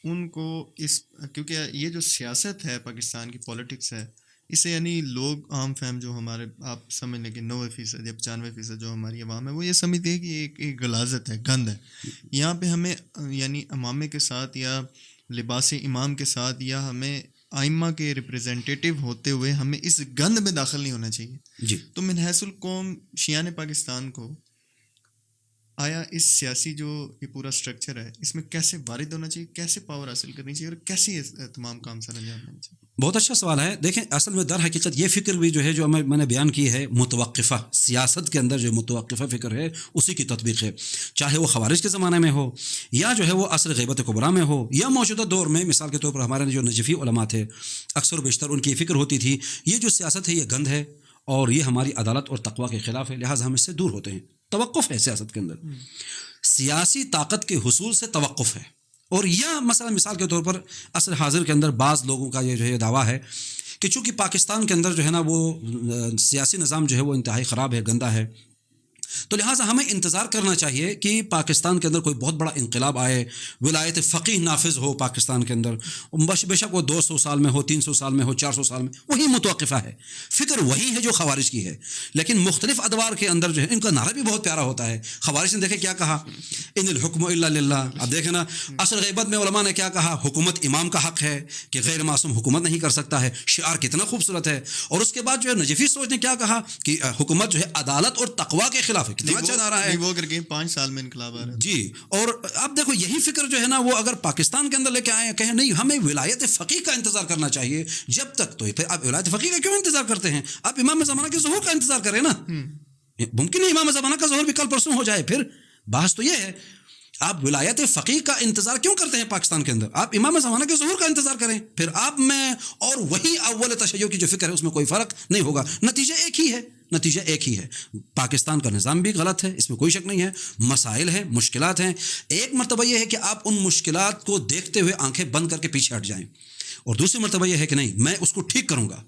ان کو اس، کیونکہ یہ جو سیاست ہے پاکستان کی پولیٹکس ہے، اسے یعنی لوگ عام فہم جو ہمارے، آپ سمجھ لیں کہ 90% یا 95% جو ہماری عوام ہے وہ یہ سمجھتے ہیں کہ ایک غلاظت ہے، گند ہے. یہاں پہ ہمیں یعنی امامے کے ساتھ یا لباس امام کے ساتھ یا ہمیں آئمہ کے ریپریزنٹیٹیو ہوتے ہوئے ہمیں اس گند میں داخل نہیں ہونا چاہیے. جی تو من حیث القوم شیعان پاکستان کو آیا اس سیاسی جو یہ پورا سٹرکچر ہے اس میں کیسے وارد ہونا چاہیے، کیسے پاور حاصل کرنی چاہیے اور کیسے تمام کام سر انجام دینا چاہیے؟ بہت اچھا سوال ہے. دیکھیں اصل میں در حقیقت یہ فکر بھی جو ہے جو میں نے بیان کی ہے متوقفہ، سیاست کے اندر جو متوقفہ فکر ہے اسی کی تطبیق ہے، چاہے وہ خوارج کے زمانے میں ہو یا جو ہے وہ عصر غیبت کبریٰ میں ہو یا موجودہ دور میں. مثال کے طور پر ہمارے جو نجفی علماء تھے اکثر و بیشتر ان کی فکر ہوتی تھی یہ جو سیاست ہے یہ گند ہے اور یہ ہماری عدالت اور تقویٰ کے خلاف ہے، لہٰذا ہم اس سے دور ہوتے ہیں. توقف ہے سیاست کے اندر، سیاسی طاقت کے حصول سے توقف ہے. اور یا مثال کے طور پر عصر حاضر کے اندر بعض لوگوں کا یہ جو ہے دعویٰ ہے کہ چونکہ پاکستان کے اندر جو ہے نا وہ سیاسی نظام جو ہے وہ انتہائی خراب ہے، گندا ہے، تو لہٰذا ہمیں انتظار کرنا چاہیے کہ پاکستان کے اندر کوئی بہت بڑا انقلاب آئے، ولایت فقیہ نافذ ہو پاکستان کے اندر، بے شک وہ 200 سال میں ہو، 300 سال میں ہو، 400 سال میں، وہی متوقفہ ہے، فکر وہی ہے جو خوارج کی ہے، لیکن مختلف ادوار کے اندر جو ہے ان کا نعرہ بھی بہت پیارا ہوتا ہے۔ خوارج نے دیکھے کیا کہا، ان الحکم الا للہ، اب دیکھیں نا اصل غیبت میں علماء نے کیا کہا، حکومت امام کا حق ہے کہ غیر معصوم حکومت نہیں کر سکتا ہے، شعار کتنا خوبصورت ہے۔ اور اس کے بعد جو ہے نجفی سوچ نے کیا کہا کہ حکومت جو ہے عدالت اور تقوی کے خلاف ہے، کتنا اچھا نعرہ ہے، وہ کر کے 5 سال میں انقلاب آ رہا ہے جی۔ اور اب دیکھو یہی فکر جو ہے نا وہ اگر پاکستان کے اندر لے کے آئے، کہیں نہیں ہمیں ولایت فقیہ کا انتظار کرنا چاہیے جب تک، تو پھر آپ ولایت فقیہ کا کیوں انتظار کرتے ہیں؟ آپ امام زمانہ کے ظہور کا انتظار کریں نا، ممکن ہے امام زمانہ کا ظہور بھی کل پرسوں ہو جائے، پھر بحث تو یہ ہے آپ ولایت فقیہ کا انتظار کیوں کرتے ہیں پاکستان کے اندر؟ آپ امام زمانہ کے ظہور کا انتظار کریں، پھر آپ میں اور وہی اول تشیع کی جو فکر ہے اس میں کوئی فرق نہیں ہوگا، نتیجہ ایک ہی ہے، نتیجہ ایک ہی ہے۔ پاکستان کا نظام بھی غلط ہے، اس میں کوئی شک نہیں ہے، مسائل ہیں، مشکلات ہیں۔ ایک مرتبہ یہ ہے کہ آپ ان مشکلات کو دیکھتے ہوئے آنکھیں بند کر کے پیچھے ہٹ جائیں، اور دوسری مرتبہ یہ ہے کہ نہیں میں اس کو ٹھیک کروں گا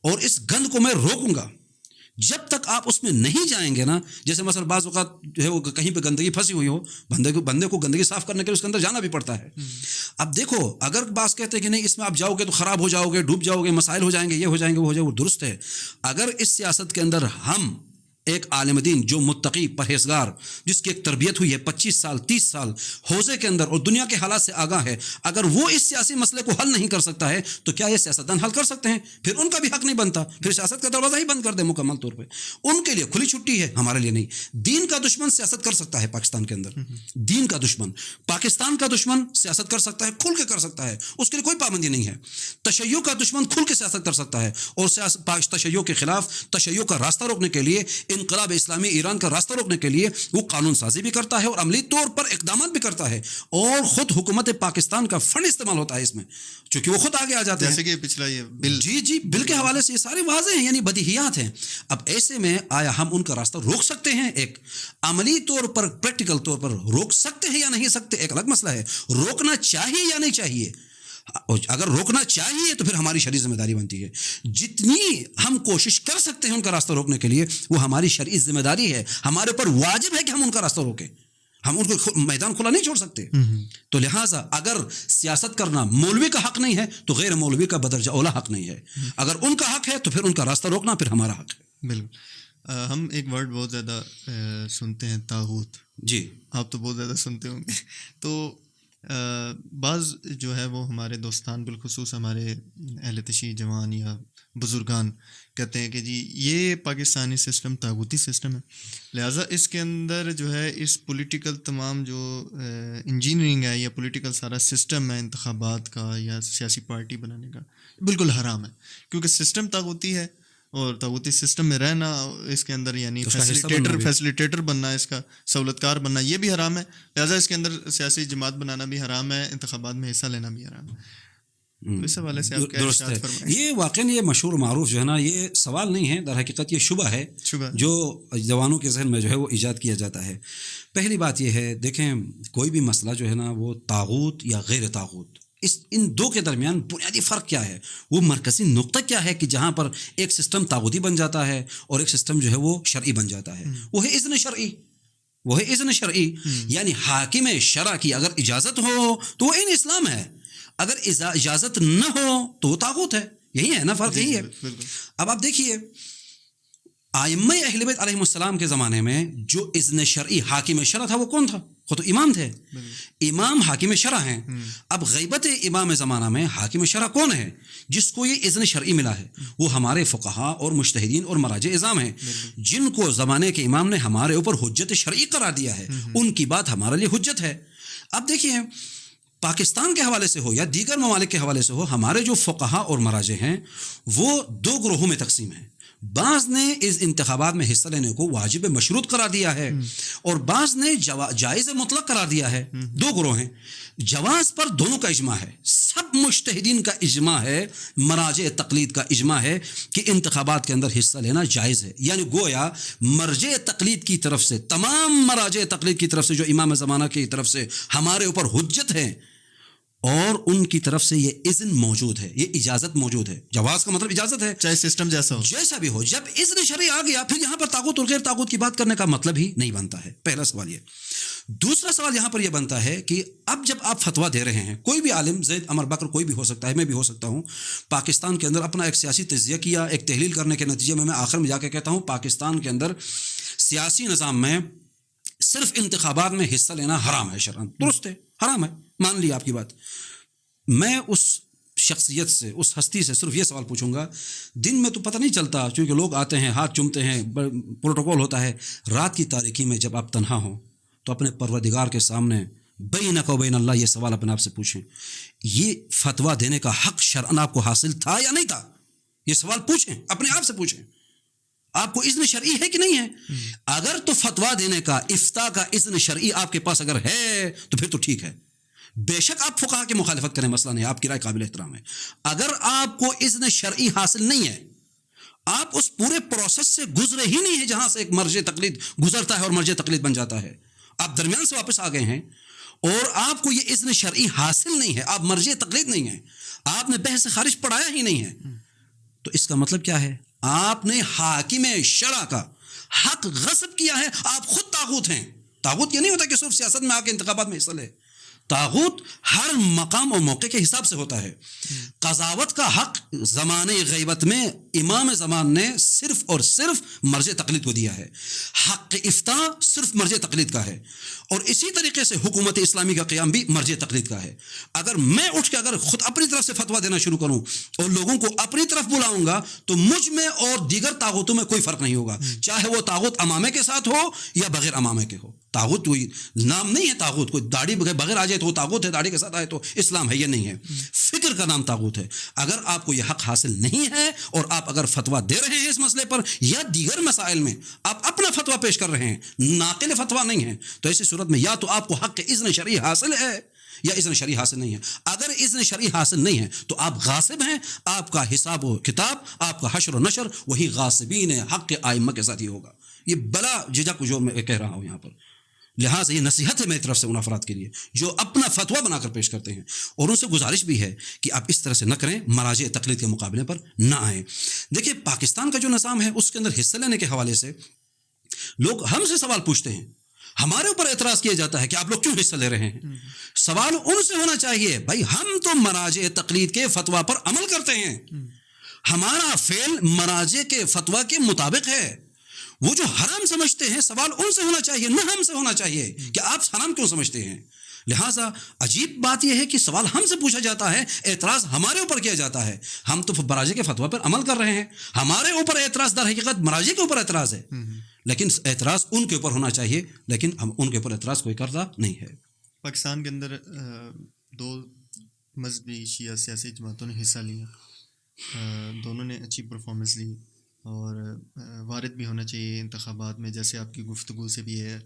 اور اس گند کو میں روکوں گا۔ جب تک آپ اس میں نہیں جائیں گے نا، جیسے مثلا بعض اوقات جو ہے وہ کہیں پہ گندگی پھنسی ہوئی ہو، بندے کو گندگی صاف کرنے کے لیے اس کے اندر جانا بھی پڑتا ہے۔ اب دیکھو اگر بعض کہتے ہیں کہ نہیں اس میں آپ جاؤ گے تو خراب ہو جاؤ گے، ڈوب جاؤ گے، مسائل ہو جائیں گے، یہ ہو جائیں گے، وہ ہو جائے گا، وہ درست ہے۔ اگر اس سیاست کے اندر ہم ایک عالم دین جو متقی پرہیزگار جس کی ایک تربیت ہوئی ہے 25 سال 30 سال حوزے کے اندر اور دنیا کے حالات سے آگاہ ہے، اگر وہ اس سیاسی مسئلے کو حل نہیں کر سکتا ہے تو کیا یہ سیاستدان حل کر سکتے ہیں؟ پھر ان کا بھی حق نہیں بنتا، پھر سیاست کا دروازہ ہی بند کر دے مکمل طور پہ، ان کے لیے کھلی چھٹی ہے، ہمارے لیے نہیں۔ دین کا دشمن سیاست کر سکتا ہے پاکستان کے اندر، دین کا دشمن، پاکستان کا دشمن سیاست کر سکتا ہے، کھل کے کر سکتا ہے، اس کے لیے کوئی پابندی نہیں ہے۔ تشیع کا دشمن کھل کے سیاست کر سکتا ہے، اور تشیع کے خلاف تشیع کا راستہ روکنے کے لیے، انقلاب اسلامی ایران کا راستہ روکنے کے لیے وہ قانون سازی بھی کرتا ہے اور عملی طور پر اقدامات بھی کرتا ہے، اور خود حکومت پاکستان کا فنڈ استعمال ہوتا ہے اس میں، چونکہ وہ خود آگے آ جاتے ہیں، جیسے کہ پچھلا یہ بل، جی بل کے حوالے سے یہ سارے واضح ہیں، یعنی بدیہیات ہیں۔ اب ایسے میں آیا ہم ان کا راستہ روک سکتے ہیں؟ ایک عملی طور پر پریکٹیکل طور پر روک سکتے ہیں یا نہیں سکتے، ایک الگ مسئلہ ہے۔ روکنا چاہیے یا نہیں چاہیے؟ اگر روکنا چاہیے تو پھر ہماری شرعی ذمہ داری بنتی ہے، جتنی ہم کوشش کر سکتے ہیں ان کا راستہ روکنے کے لیے وہ ہماری شرعی ذمہ داری ہے، ہمارے اوپر واجب ہے کہ ہم ان کا راستہ روکیں، ہم ان کو میدان کھلا نہیں چھوڑ سکتے۔ تو لہٰذا اگر سیاست کرنا مولوی کا حق نہیں ہے تو غیر مولوی کا بدرجہ اولا حق نہیں ہے، اگر ان کا حق ہے تو پھر ان کا راستہ روکنا پھر ہمارا حق ہے۔ بالکل۔ ہم ایک ورڈ بہت زیادہ سنتے ہیں، طاغوت، جی آپ تو بہت زیادہ سنتے ہوں گے، تو بعض جو ہے وہ ہمارے دوستان بالخصوص ہمارے اہل تشیع جوان یا بزرگان کہتے ہیں کہ جی یہ پاکستانی سسٹم طاغوتی سسٹم ہے، لہٰذا اس کے اندر جو ہے اس پولیٹیکل تمام جو انجینئرنگ ہے یا پولیٹیکل سارا سسٹم ہے انتخابات کا یا سیاسی پارٹی بنانے کا، بالکل حرام ہے، کیونکہ سسٹم طاغوتی ہے، اور طاغوتی سسٹم میں رہنا اس کے اندر یعنی فیسلیٹیٹر بننا، اس کا سہولت کار بننا، یہ بھی حرام ہے، لہٰذا اس کے اندر سیاسی جماعت بنانا بھی حرام ہے، انتخابات میں حصہ لینا بھی حرام ہے۔ اس حوالے سے آپ کیا ارشاد فرمائیں؟ یہ واقعی یہ مشہور معروف جو ہے نا، یہ سوال نہیں ہے، در حقیقت یہ شبہ ہے جو جوانوں کے ذہن میں جو ہے وہ ایجاد کیا جاتا ہے۔ پہلی بات یہ ہے، دیکھیں کوئی بھی مسئلہ جو ہے نا وہ طاغوت یا غیر طاغوت، ان دو کے درمیان بنیادی فرق کیا ہے، وہ مرکزی نقطہ کیا ہے کہ جہاں پر ایک سسٹم طاغوتی بن جاتا ہے اور ایک سسٹم جو ہے وہ شرعی بن جاتا ہے، وہ ہے اذن شرعی، وہ ہے اذن شرعی، یعنی حاکم شرع کی اگر اجازت ہو تو وہ ان اسلام ہے، اگر اجازت نہ ہو تو وہ طاغوت ہے، یہی ہے نا فرق، یہی ہے۔ اب آپ دیکھیے ائمہ اہل بیت علیہم السلام کے زمانے میں جو اذن شرعی حاکم شرع تھا وہ کون تھا؟ وہ تو امام تھے، امام حاکم شرع ہیں۔ اب غیبت امام زمانہ میں حاکم شرع کون ہے جس کو یہ اذن شرعی ملا ہے؟ وہ ہمارے فقہاء اور مجتہدین اور مراجع اعظام ہیں، جن کو زمانے کے امام نے ہمارے اوپر حجت شرعی قرار دیا ہے، ان کی بات ہمارے لیے حجت ہے۔ اب دیکھیے پاکستان کے حوالے سے ہو یا دیگر ممالک کے حوالے سے ہو، ہمارے جو فقہاء اور مراجع ہیں وہ دو گروہوں میں تقسیم ہیں، بعض نے اس انتخابات میں حصہ لینے کو واجب مشروط قرار دیا ہے اور بعض نے جائز مطلق قرار دیا ہے، دو گروہ ہیں۔ جواز پر دونوں کا اجماع ہے، سب مجتہدین کا اجماع ہے، مراجع تقلید کا اجماع ہے کہ انتخابات کے اندر حصہ لینا جائز ہے، یعنی گویا مرجع تقلید کی طرف سے، تمام مراجع تقلید کی طرف سے جو امام زمانہ کی طرف سے ہمارے اوپر حجت ہے، اور ان کی طرف سے یہ اذن موجود ہے, یہ اجازت موجود ہے. جواز کا مطلب اجازت ہے, چاہے سسٹم جیسا بھی ہو. جب اذن شرعی آ گیا پھر یہاں پر طاغوت اور غیر طاغوت کی بات کرنے کا مطلب ہی نہیں بنتا ہے. پہلا سوال یہ. دوسرا سوال یہاں پر یہ بنتا ہے کہ اب جب آپ فتویٰ دے رہے ہیں, کوئی بھی عالم, زید, عمر, بکر, کوئی بھی ہو سکتا ہے, میں بھی ہو سکتا ہوں, پاکستان کے اندر اپنا ایک سیاسی تجزیہ کیا, ایک تحلیل کرنے کے نتیجے میں آخر میں جا کے کہتا ہوں پاکستان کے اندر سیاسی نظام میں صرف انتخابات میں حصہ لینا حرام ہے شرعاً. درست ہے, حرام ہے, مان لی آپ کی بات. میں اس شخصیت سے, اس ہستی سے صرف یہ سوال پوچھوں گا, دن میں تو پتہ نہیں چلتا چونکہ لوگ آتے ہیں, ہاتھ چومتے ہیں, پروٹوکول ہوتا ہے, رات کی تاریکی میں جب آپ تنہا ہوں تو اپنے پروردگار کے سامنے بینک و بین اللہ یہ سوال اپنے آپ سے پوچھیں, یہ فتویٰ دینے کا حق شرعاً آپ کو حاصل تھا یا نہیں تھا؟ یہ سوال پوچھیں, اپنے آپ سے پوچھیں, آپ کو اذن شرعی ہے کہ نہیں ہے. اگر تو فتویٰ دینے کا, افتاء کا اذن شرعی آپ کے پاس اگر ہے تو پھر تو ٹھیک ہے, بے شک آپ فقہا کی مخالفت کریں, مسئلہ نہیں, آپ کی رائے قابل احترام ہے. اگر آپ کو اذن شرعی حاصل نہیں ہے, آپ اس پورے پروسیس سے گزرے ہی نہیں ہے جہاں سے ایک مرجع تقلید گزرتا ہے اور مرجع تقلید بن جاتا ہے, آپ درمیان سے واپس آ گئے ہیں اور آپ کو یہ اذن شرعی حاصل نہیں ہے, آپ مرجع تقلید نہیں ہیں, آپ نے بحث خارج پڑھایا ہی نہیں ہے, تو اس کا مطلب کیا ہے؟ آپ نے حاکم شرع کا حق غصب کیا ہے, آپ خود طاغوت ہیں. طاغوت یہ نہیں ہوتا کہ صرف سیاست میں آ کے انتخابات میں حصہ لے, طاغوت ہر مقام اور موقع کے حساب سے ہوتا ہے. قضاوت کا حق زمانے غیبت میں امام زمان نے صرف اور صرف مرجع تقلید کو دیا ہے, حق افتاء صرف مرجع تقلید کا ہے, اور اسی طریقے سے حکومت اسلامی کا قیام بھی مرجع تقلید کا ہے. اگر میں اٹھ کے اگر خود اپنی طرف سے فتویٰ دینا شروع کروں اور لوگوں کو اپنی طرف بلاؤں گا تو مجھ میں اور دیگر طاغوتوں میں کوئی فرق نہیں ہوگا, چاہے وہ طاغوت امامے کے ساتھ ہو یا بغیر امامے کے ہو. طاغوت کوئی نام نہیں ہے, طاغوت کوئی داڑھی بغیر آ جائے تو وہ طاغوت ہے, داڑھی کے ساتھ آئے تو اسلام ہے, یہ نہیں ہے. فکر کا نام طاغوت ہے. اگر آپ کو یہ حق حاصل نہیں ہے اور آپ اگر فتویٰ دے رہے ہیں اس مسئلے پر یا دیگر مسائل میں آپ اپنا فتویٰ پیش کر رہے ہیں, ناقل فتویٰ نہیں ہے, تو ایسی صورت میں یا تو آپ کو حق اذن شرعی حاصل ہے یا اذن شرعی حاصل نہیں ہے. اگر اذن شرعی حاصل نہیں ہے تو آپ غاصب ہیں, آپ کا حساب و کتاب, آپ کا حشر و نشر وہی غاصبین حق ائمہ کے ساتھ ہی ہوگا. یہ بلا جھجک جو میں کہہ رہا ہوں یہاں پر, لہٰذا یہ نصیحت ہے میری طرف سے ان افراد کے لیے جو اپنا فتویٰ بنا کر پیش کرتے ہیں, اور ان سے گزارش بھی ہے کہ آپ اس طرح سے نہ کریں, مراجع تقلید کے مقابلے پر نہ آئیں. دیکھیے پاکستان کا جو نظام ہے اس کے اندر حصہ لینے کے حوالے سے لوگ ہم سے سوال پوچھتے ہیں, ہمارے اوپر اعتراض کیا جاتا ہے کہ آپ لوگ کیوں حصہ لے رہے ہیں. سوال ان سے ہونا چاہیے, بھائی ہم تو مراجع تقلید کے فتویٰ پر عمل کرتے ہیں, ہمارا فعل مراجع کے فتویٰ کے مطابق ہے. وہ جو حرام سمجھتے ہیں سوال ان سے ہونا چاہیے, نہ ہم سے ہونا چاہیے کہ آپ حرام کیوں سمجھتے ہیں. لہٰذا عجیب بات یہ ہے کہ سوال ہم سے پوچھا جاتا ہے, اعتراض ہمارے اوپر کیا جاتا ہے. ہم تو مراجع کے فتویٰ پر عمل کر رہے ہیں, ہمارے اوپر اعتراض در حقیقت مراجع کے اوپر اعتراض ہے, لیکن اعتراض ان کے اوپر ہونا چاہیے, لیکن ہم ان کے اوپر اعتراض کوئی کرتا نہیں ہے. پاکستان کے اندر دو مذہبی شیعہ سیاسی جماعتوں نے حصہ لیا, دونوں نے اچھی پرفارمنس لی, اور وارد بھی ہونا چاہیے انتخابات میں, جیسے آپ کی گفتگو سے بھی ہے,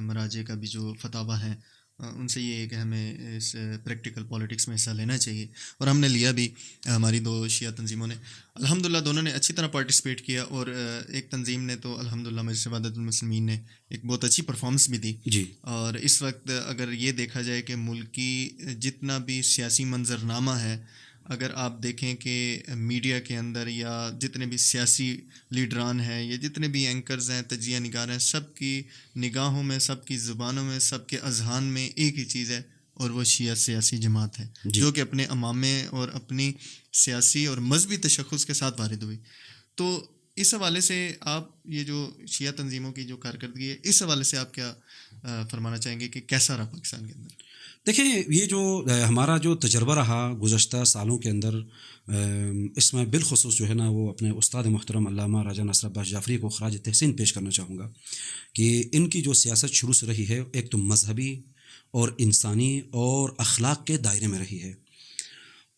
مراجع کا بھی جو فتاویٰ ہیں ان سے یہ ہے کہ ہمیں اس پریکٹیکل پولیٹکس میں حصہ لینا چاہیے, اور ہم نے لیا بھی. ہماری دو شیعہ تنظیموں نے الحمدللہ دونوں نے اچھی طرح پارٹیسپیٹ کیا, اور ایک تنظیم نے تو الحمدللہ مجلس وحدت المسلمین نے ایک بہت اچھی پرفارمنس بھی دی جی. اور اس وقت اگر یہ دیکھا جائے کہ ملکی جتنا بھی سیاسی منظرنامہ ہے, اگر آپ دیکھیں کہ میڈیا کے اندر یا جتنے بھی سیاسی لیڈران ہیں یا جتنے بھی اینکرز ہیں, تجزیہ نگار ہیں, سب کی نگاہوں میں, سب کی زبانوں میں, سب کے اذہان میں ایک ہی چیز ہے, اور وہ شیعہ سیاسی جماعت ہے جو کہ اپنے امامے اور اپنی سیاسی اور مذہبی تشخص کے ساتھ وارد ہوئی. تو اس حوالے سے آپ یہ جو شیعہ تنظیموں کی جو کارکردگی ہے, اس حوالے سے آپ کیا فرمانا چاہیں گے کہ کیسا رہا پاکستان کے اندر؟ دیکھیں یہ جو ہمارا جو تجربہ رہا گزشتہ سالوں کے اندر, اس میں بالخصوص جو ہے نا وہ اپنے استاد محترم علامہ راجہ ناصر عباس جعفری کو خراج تحسین پیش کرنا چاہوں گا کہ ان کی جو سیاست شروع سے رہی ہے ایک تو مذہبی اور انسانی اور اخلاق کے دائرے میں رہی ہے,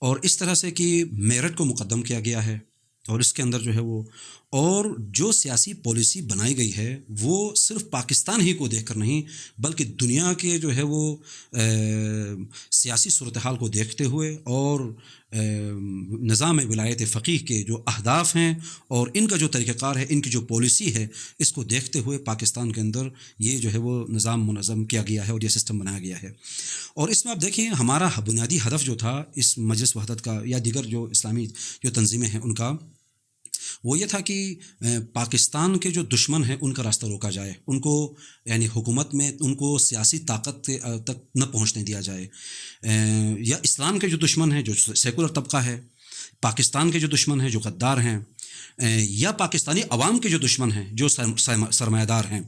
اور اس طرح سے کہ میرٹ کو مقدم کیا گیا ہے, اور اس کے اندر جو ہے وہ اور جو سیاسی پالیسی بنائی گئی ہے وہ صرف پاکستان ہی کو دیکھ کر نہیں بلکہ دنیا کے جو ہے وہ سیاسی صورتحال کو دیکھتے ہوئے اور نظام ولایت فقیہ کے جو اہداف ہیں اور ان کا جو طریقہ کار ہے، ان کی جو پالیسی ہے، اس کو دیکھتے ہوئے پاکستان کے اندر یہ جو ہے وہ نظام منظم کیا گیا ہے اور یہ سسٹم بنایا گیا ہے۔ اور اس میں آپ دیکھیں ہمارا بنیادی ہدف جو تھا اس مجلس وحدت کا یا دیگر جو اسلامی جو تنظیمیں ہیں ان کا، وہ یہ تھا کہ پاکستان کے جو دشمن ہیں ان کا راستہ روکا جائے، ان کو یعنی حکومت میں ان کو سیاسی طاقت تک نہ پہنچنے دیا جائے، یا اسلام کے جو دشمن ہیں جو سیکولر طبقہ ہے، پاکستان کے جو دشمن ہیں جو غدار ہیں، یا پاکستانی عوام کے جو دشمن ہیں جو سرمایہ دار ہیں،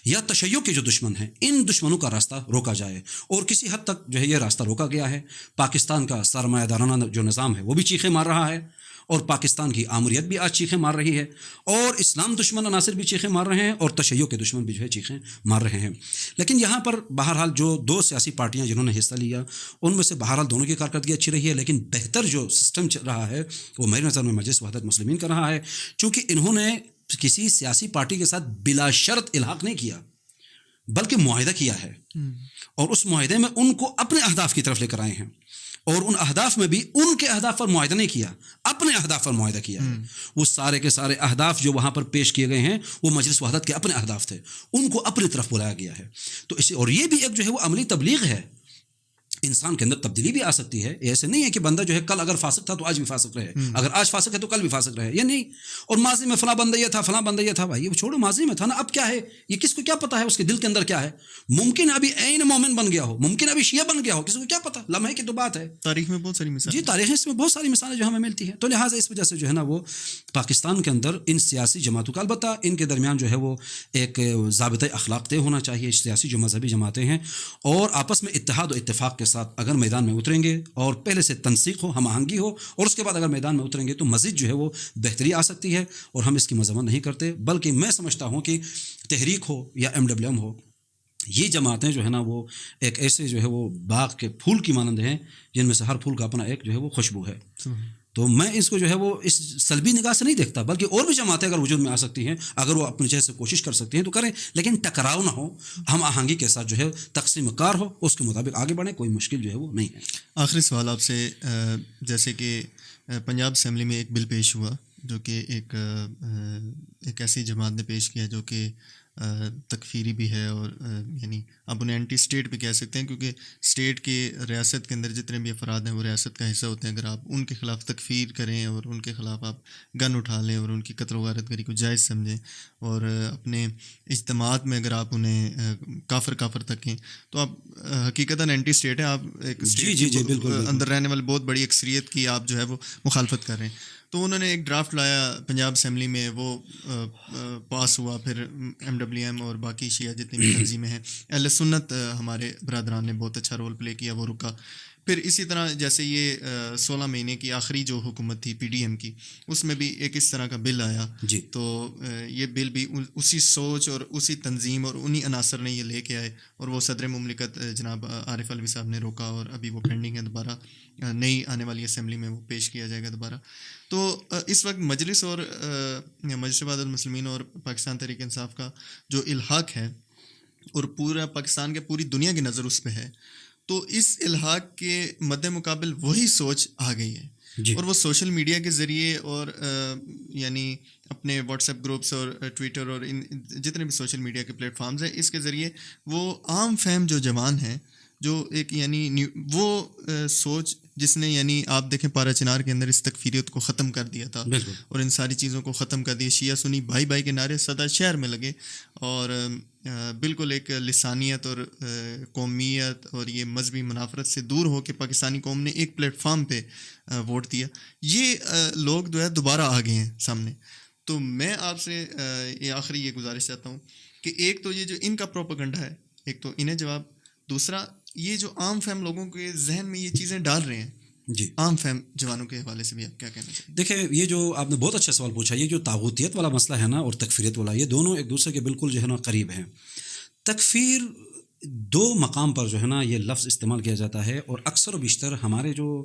یا تشیع کے جو دشمن ہیں، ان دشمنوں کا راستہ روکا جائے۔ اور کسی حد تک جو ہے یہ راستہ روکا گیا ہے۔ پاکستان کا سرمایہ دارانہ جو نظام ہے وہ بھی چیخیں مار رہا ہے، اور پاکستان کی آمریت بھی آج چیخیں مار رہی ہے، اور اسلام دشمن عناصر بھی چیخیں مار رہے ہیں، اور تشیع کے دشمن بھی جو ہے چیخیں مار رہے ہیں۔ لیکن یہاں پر بہرحال جو دو سیاسی پارٹیاں جنہوں نے حصہ لیا ان میں سے بہرحال دونوں کی کارکردگی اچھی رہی ہے، لیکن بہتر جو سسٹم چل رہا ہے وہ میرے نظر میں مجلس وحدت مسلمین کا رہا ہے، چونکہ انہوں نے کسی سیاسی پارٹی کے ساتھ بلا شرط الحاق نہیں کیا بلکہ معاہدہ کیا ہے، اور اس معاہدے میں ان کو اپنے اہداف کی طرف لے کر آئے ہیں، اور ان اہداف میں بھی ان کے اہداف پر معاہدہ نہیں کیا، اپنے اہداف پر معاہدہ کیا ہے۔ وہ سارے کے سارے اہداف جو وہاں پر پیش کیے گئے ہیں وہ مجلس وحدت کے اپنے اہداف تھے، ان کو اپنی طرف بلایا گیا ہے۔ تو اسی اور یہ بھی ایک جو ہے وہ عملی تبلیغ ہے۔ انسان کے اندر تبدیلی بھی آ سکتی ہے، ایسے نہیں ہے کہ بندہ جو ہے کل اگر فاسق تھا تو آج بھی فاسق رہے، اگر آج فاسق ہے تو کل بھی فاسق رہے، یہ نہیں۔ اور ماضی میں فلاں بندہ یہ تھا، فلاں بندہ یہ تھا، بھائی یہ چھوڑو، ماضی میں تھا نا، اب کیا ہے؟ یہ کس کو کیا پتا ہے اس کے دل کے اندر کیا ہے؟ ممکن ابھی عین مومن بن گیا ہو، ممکن ابھی شیعہ بن گیا ہو، کسی کو کیا پتا، لمحے کی تو بات ہے۔ تاریخ میں بہت ساری مثالیں جی، تاریخ اس میں بہت ساری مثالیں جو ہمیں ملتی ہیں۔ تو لہٰذا اس وجہ سے جو ہے نا وہ پاکستان کے اندر ان سیاسی جماعتوں کا، البتہ ان کے درمیان جو ہے وہ ایک ضابطۂ اخلاق طے ہونا چاہیے، سیاسی جو مذہبی جماعتیں ہیں، اور آپس میں اتحاد و اتفاق کے ساتھ اگر میدان میں اتریں گے اور پہلے سے تنسیق ہو، ہم آہنگی ہو، اور اس کے بعد اگر میدان میں اتریں گے تو مزید جو ہے وہ بہتری آ سکتی ہے، اور ہم اس کی مذمت نہیں کرتے، بلکہ میں سمجھتا ہوں کہ تحریک ہو یا MWM ہو، یہ جماعتیں جو ہے نا وہ ایک ایسے جو ہے وہ باغ کے پھول کی مانند ہیں جن میں سے ہر پھول کا اپنا ایک جو ہے وہ خوشبو ہے۔ تو میں اس کو جو ہے وہ اس سلبی نگاہ سے نہیں دیکھتا، بلکہ اور بھی جماعتیں اگر وجود میں آ سکتی ہیں، اگر وہ اپنے جیسے کوشش کر سکتی ہیں تو کریں، لیکن ٹکراؤ نہ ہو، ہم آہنگی کے ساتھ جو ہے تقسیم کار ہو، اس کے مطابق آگے بڑھیں، کوئی مشکل جو ہے وہ نہیں ہے۔ آخری سوال آپ سے، جیسے کہ پنجاب اسمبلی میں ایک بل پیش ہوا جو کہ ایک ایسی جماعت نے پیش کیا جو کہ تکفیری بھی ہے، اور یعنی آپ انہیں اینٹی اسٹیٹ بھی کہہ سکتے ہیں، کیونکہ اسٹیٹ کے ریاست کے اندر جتنے بھی افراد ہیں وہ ریاست کا حصہ ہوتے ہیں۔ اگر آپ ان کے خلاف تکفیر کریں اور ان کے خلاف آپ گن اٹھا لیں اور ان کی قتل و غارت گری کو جائز سمجھیں، اور اپنے اجتماعات میں اگر آپ انہیں کافر تکیں، تو آپ حقیقتاً اینٹی اسٹیٹ ہیں، آپ ایک اسٹیٹ اندر رہنے والے بہت بڑی اکثریت کی آپ جو ہے وہ مخالفت کر رہے ہیں۔ تو انہوں نے ایک ڈرافٹ لایا پنجاب اسمبلی میں، وہ پاس ہوا، پھر MWM اور باقی شیعہ جتنی بھی تنظیمیں ہیں، اہل سنت ہمارے برادران نے بہت اچھا رول پلے کیا، وہ رکا۔ پھر اسی طرح جیسے یہ 16 مہینے کی آخری جو حکومت تھی PDM کی، اس میں بھی ایک اس طرح کا بل آیا، جی، تو یہ بل بھی اسی سوچ اور اسی تنظیم اور انہی عناصر نے یہ لے کے آئے، اور وہ صدر مملکت جناب عارف علوی صاحب نے روکا، اور ابھی وہ پینڈنگ ہے، دوبارہ نئی آنے والی اسمبلی میں وہ پیش کیا جائے گا دوبارہ۔ تو اس وقت مجلس اور مجلس وحدت المسلمین اور پاکستان تحریک انصاف کا جو الحاق ہے، اور پورا پاکستان کے پوری دنیا کی نظر اس پہ ہے، تو اس الحاق کے مد مقابل وہی سوچ آ گئی ہے، جی، اور وہ سوشل میڈیا کے ذریعے اور یعنی اپنے واٹس ایپ گروپس اور ٹویٹر اور ان جتنے بھی سوشل میڈیا کے پلیٹ فارمز ہیں، اس کے ذریعے وہ عام فہم جو جوان ہیں، جو ایک یعنی وہ سوچ جس نے یعنی آپ دیکھیں پارا چنار کے اندر اس تکفیریت کو ختم کر دیا تھا، بالکل، اور ان ساری چیزوں کو ختم کر دیا، شیعہ سنی بھائی بھائی کے نعرے صدا شہر میں لگے، اور بالکل ایک لسانیت اور قومیت اور یہ مذہبی منافرت سے دور ہو کے پاکستانی قوم نے ایک پلیٹ فارم پہ ووٹ دیا۔ یہ لوگ جو ہے دوبارہ آ گئے ہیں سامنے۔ تو میں آپ سے یہ آخری یہ گزارش چاہتا ہوں کہ ایک تو یہ جو ان کا پروپیگنڈا ہے، ایک تو انہیں جواب، دوسرا یہ جو عام فہم لوگوں کے ذہن میں یہ چیزیں ڈال رہے ہیں، جی، عام فہم جوانوں کے حوالے سے بھی آپ کیا کہنا چاہیے؟ دیکھیں یہ جو آپ نے بہت اچھا سوال پوچھا، یہ جو طاغوتیت والا مسئلہ ہے نا اور تکفیریت والا، یہ دونوں ایک دوسرے کے بالکل جو ہے نا قریب ہیں۔ تکفیر دو مقام پر جو ہے نا یہ لفظ استعمال کیا جاتا ہے، اور اکثر و بیشتر ہمارے جو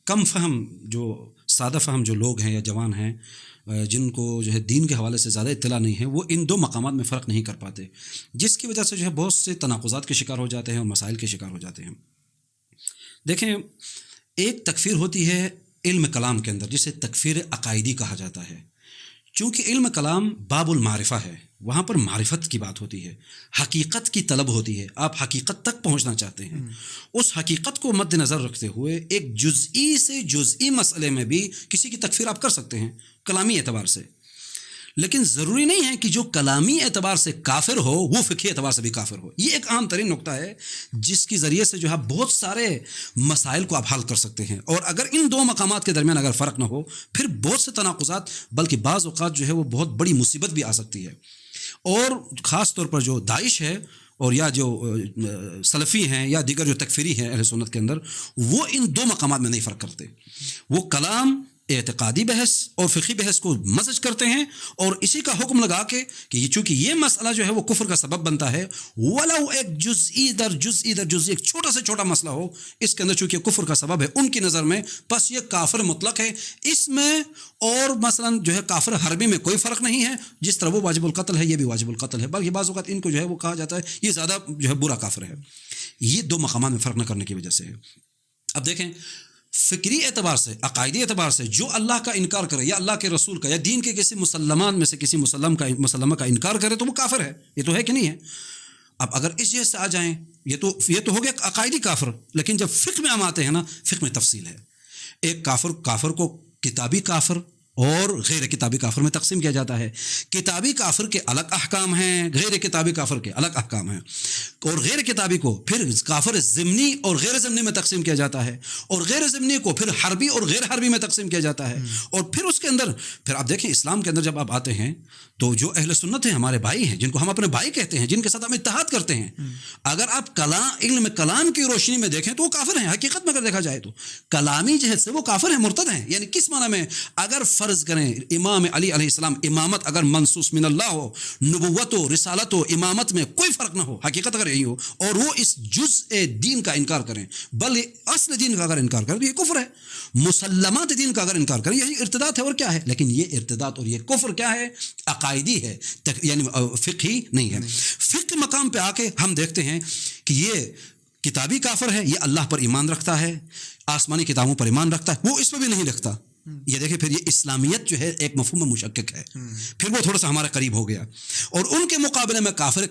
کم فہم جو سادہ فہم جو لوگ ہیں یا جوان ہیں جن کو جو ہے دین کے حوالے سے زیادہ اطلاع نہیں ہے، وہ ان دو مقامات میں فرق نہیں کر پاتے، جس کی وجہ سے جو ہے بہت سے تناقضات کے شکار ہو جاتے ہیں اور مسائل کے شکار ہو جاتے ہیں۔ دیکھیں، ایک تکفیر ہوتی ہے علم کلام کے اندر جسے تکفیر عقائدی کہا جاتا ہے۔ چونکہ علم کلام باب المعرفہ ہے، وہاں پر معرفت کی بات ہوتی ہے، حقیقت کی طلب ہوتی ہے، آپ حقیقت تک پہنچنا چاہتے ہیں۔ اس حقیقت کو مد نظر رکھتے ہوئے ایک جزئی سے جزئی مسئلے میں بھی کسی کی تکفیر آپ کر سکتے ہیں کلامی اعتبار سے، لیکن ضروری نہیں ہے کہ جو کلامی اعتبار سے کافر ہو وہ فقہی اعتبار سے بھی کافر ہو۔ یہ ایک عام ترین نقطہ ہے جس کے ذریعے سے جو ہے بہت سارے مسائل کو آپ حل کر سکتے ہیں، اور اگر ان دو مقامات کے درمیان اگر فرق نہ ہو پھر بہت سے تناقضات بلکہ بعض اوقات جو ہے وہ بہت بڑی مصیبت بھی آ سکتی ہے۔ اور خاص طور پر جو داعش ہے اور یا جو سلفی ہیں یا دیگر جو تکفیری ہیں اہل سنت کے اندر، وہ ان دو مقامات میں نہیں فرق کرتے، وہ کلام اعتقادی بحث اور فقہی بحث کو مزج کرتے ہیں اور اسی کا حکم لگا کے کہ یہ چونکہ یہ مسئلہ جو ہے وہ کفر کا سبب بنتا ہے، ولو ایک جزئی در جزئی در جزئی ایک چھوٹا سے چھوٹا مسئلہ ہو، اس کے اندر چونکہ کفر کا سبب ہے ان کی نظر میں، بس یہ کافر مطلق ہے اس میں، اور مثلا جو ہے کافر حربی میں کوئی فرق نہیں ہے، جس طرح وہ واجب القتل ہے یہ بھی واجب القتل ہے، بلکہ بعض اوقات ان کو جو ہے وہ کہا جاتا ہے یہ زیادہ جو ہے برا کافر ہے۔ یہ دو مقامات میں فرق نہ کرنے کی وجہ سے ہے۔ اب دیکھیں، فکری اعتبار سے، عقائدی اعتبار سے جو اللہ کا انکار کرے یا اللہ کے رسول کا یا دین کے کسی مسلمان میں سے کسی مسلمہ کا انکار کرے تو وہ کافر ہے، یہ تو ہے کہ نہیں ہے؟ اب اگر اس جیسے آ جائیں یہ تو ہو گیا عقائدی کافر، لیکن جب فقہ میں ہم آتے ہیں نا، فقہ میں تفصیل ہے۔ ایک کافر کو کتابی کافر اور غیر کتابی کافر میں تقسیم کیا جاتا ہے۔ کتابی کافر کے الگ احکام ہیں، غیر کتابی کافر کے الگ احکام ہیں، اور غیر کتابی کو پھر کافر ضمنی اور غیر ضمنی میں تقسیم کیا جاتا ہے، اور غیر ضمنی کو پھر حربی اور غیر حربی میں تقسیم کیا جاتا ہے۔ اور پھر اس کے اندر پھر آپ دیکھیں اسلام کے اندر جب آپ آتے ہیں تو جو اہل سنت ہیں ہمارے بھائی ہیں، جن کو ہم اپنے بھائی کہتے ہیں، جن کے ساتھ ہم اتحاد کرتے ہیں، اگر آپ علم کلام کی روشنی میں دیکھیں تو وہ کافر ہیں۔ حقیقت میں اگر دیکھا جائے تو کلامی جہت سے وہ کافر ہیں، مرتد ہیں۔ یعنی کس معنی میں؟ اگر فرض کریں امام علی علیہ السلام امامت اگر منصوص من اللہ ہو، نبوت و رسالت و امامت میں کوئی فرق نہ ہو، حقیقت اگر یہی ہو، اور وہ اس جزء دین کا انکار کریں، بل اصل دین کا اگر انکار کریں تو یہ کفر ہے۔ مسلمات دین کا اگر انکار کریں یہی ارتداد ہے، اور کیا ہے؟ لیکن یہ ارتداد اور یہ کفر کیا ہے؟ عقائدی ہے، یعنی فقہی نہیں ہے۔ فقہ مقام پہ آ کے ہم دیکھتے ہیں کہ یہ کتابی کافر ہے، یہ اللہ پر ایمان رکھتا ہے، آسمانی کتابوں پر ایمان رکھتا ہے، وہ اس میں بھی نہیں لکھتا۔ یہ دیکھیں پھر یہ اسلامیت جو ہے ایک مفہوم میں مشکک ہے، پھر وہ تھوڑا سا ہمارے قریب ہو گیا۔ اور ان کے مقابلے میں کافر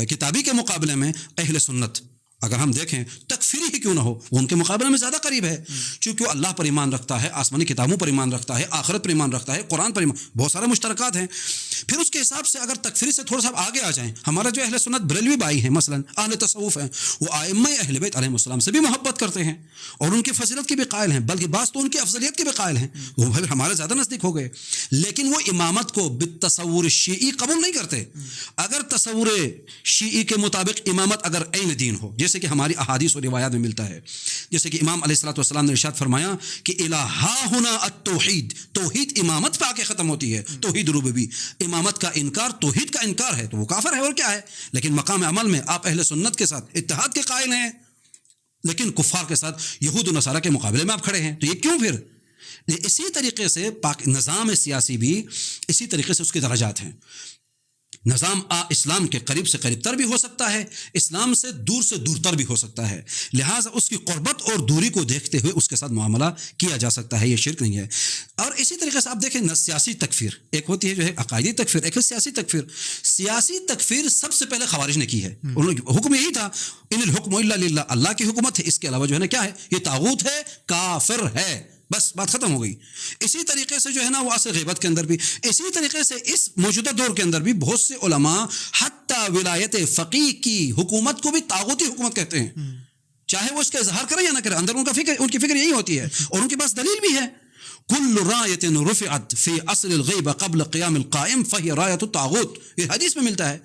کتابی کے مقابلے میں اہل سنت اگر ہم دیکھیں تکفیری ہی کیوں نہ ہو، وہ ان کے مقابلے میں زیادہ قریب ہے، چونکہ وہ اللہ پر ایمان رکھتا ہے، آسمانی کتابوں پر ایمان رکھتا ہے، آخرت پر ایمان رکھتا ہے، قرآن پر ایمان، بہت سارے مشترکات ہیں۔ پھر اس کے حساب سے اگر تکفیری سے تھوڑا سا آگے آ جائیں، ہمارا جو اہل سنت بریلوی بھائی ہیں مثلا، اہل تصوف ہیں، وہ ائمہ اہل بیت علیہ السلام سے بھی محبت کرتے ہیں اور ان کی فضیلت کے بھی قائل ہیں، بلکہ بعض تو ان کی افضلیت کے بھی قائل ہیں، وہ پھر ہمارے زیادہ نزدیک ہو گئے، لیکن وہ امامت کو بالتصور شیعی قبول نہیں کرتے۔ اگر تصور شیعی کے مطابق امامت اگر عین دین ہو، جیسے کہ ہماری احادیث اور روایات میں ملتا ہے، جیسے کہ امام علیہ الصلوۃ والسلام نے ارشاد فرمایا کہ الہا ہنا التوحید، توحید امامت پہ آ کے ختم ہوتی ہے، توحید ربوبی، امامت کا انکار توحید کا انکار ہے تو وہ کافر ہے، اور کیا ہے؟ لیکن مقام عمل میں آپ اہل سنت کے ساتھ اتحاد کے قائل ہیں، لیکن کفار کے ساتت یہود و نصارہ کے مقابلے میں آپ کھڑے ہیں، تو یہ کیوں؟ پھر اسی طریقے سے نظام سیاسی بھی اسی طریقے سے اس کے درجات ہیں۔ نظام اسلام کے قریب سے قریب تر بھی ہو سکتا ہے، اسلام سے دور تر بھی ہو سکتا ہے، لہٰذا اس کی قربت اور دوری کو دیکھتے ہوئے اس کے ساتھ معاملہ کیا جا سکتا ہے، یہ شرک نہیں ہے۔ اور اسی طریقے سے آپ دیکھیں سیاسی تکفیر ایک ہوتی ہے جو ہے عقائدی تکفیر، ایک ہے سیاسی تکفیر۔ سیاسی تکفیر سب سے پہلے خوارج نے کی ہے، حکم یہی تھا ان الحکم الا للہ، اللہ کی حکومت ہے، اس کے علاوہ جو ہے نا کیا ہے؟ یہ طاغوت ہے، کافر ہے، بس بات ختم ہو گئی۔ اسی طریقے سے جو ہے نا وہ عصر غیبت کے اندر بھی، اسی طریقے سے اس موجودہ دور کے اندر بھی بہت سے علماء حتیٰ ولایت فقیہ کی حکومت کو بھی طاغوتی حکومت کہتے ہیں، چاہے وہ اس کا اظہار کرے یا نہ کرے، اندر ان کی فکر یہی ہوتی ہے، اور ان کے پاس دلیل بھی ہے۔ کل رایت رفعت فی عصر الغیبہ قبل قیام القائم فہی رایت الطاغوت، یہ حدیث میں ملتا ہے۔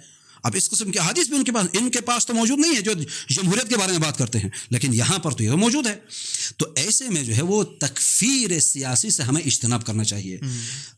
اب اس قسم کے حدیث بھی ان کے پاس تو موجود نہیں ہے جو جمہوریت کے بارے میں بات کرتے ہیں، لیکن یہاں پر تو یہ موجود ہے. تو ایسے میں جو ہے وہ تکفیر سیاسی سے ہمیں اجتناب کرنا چاہیے.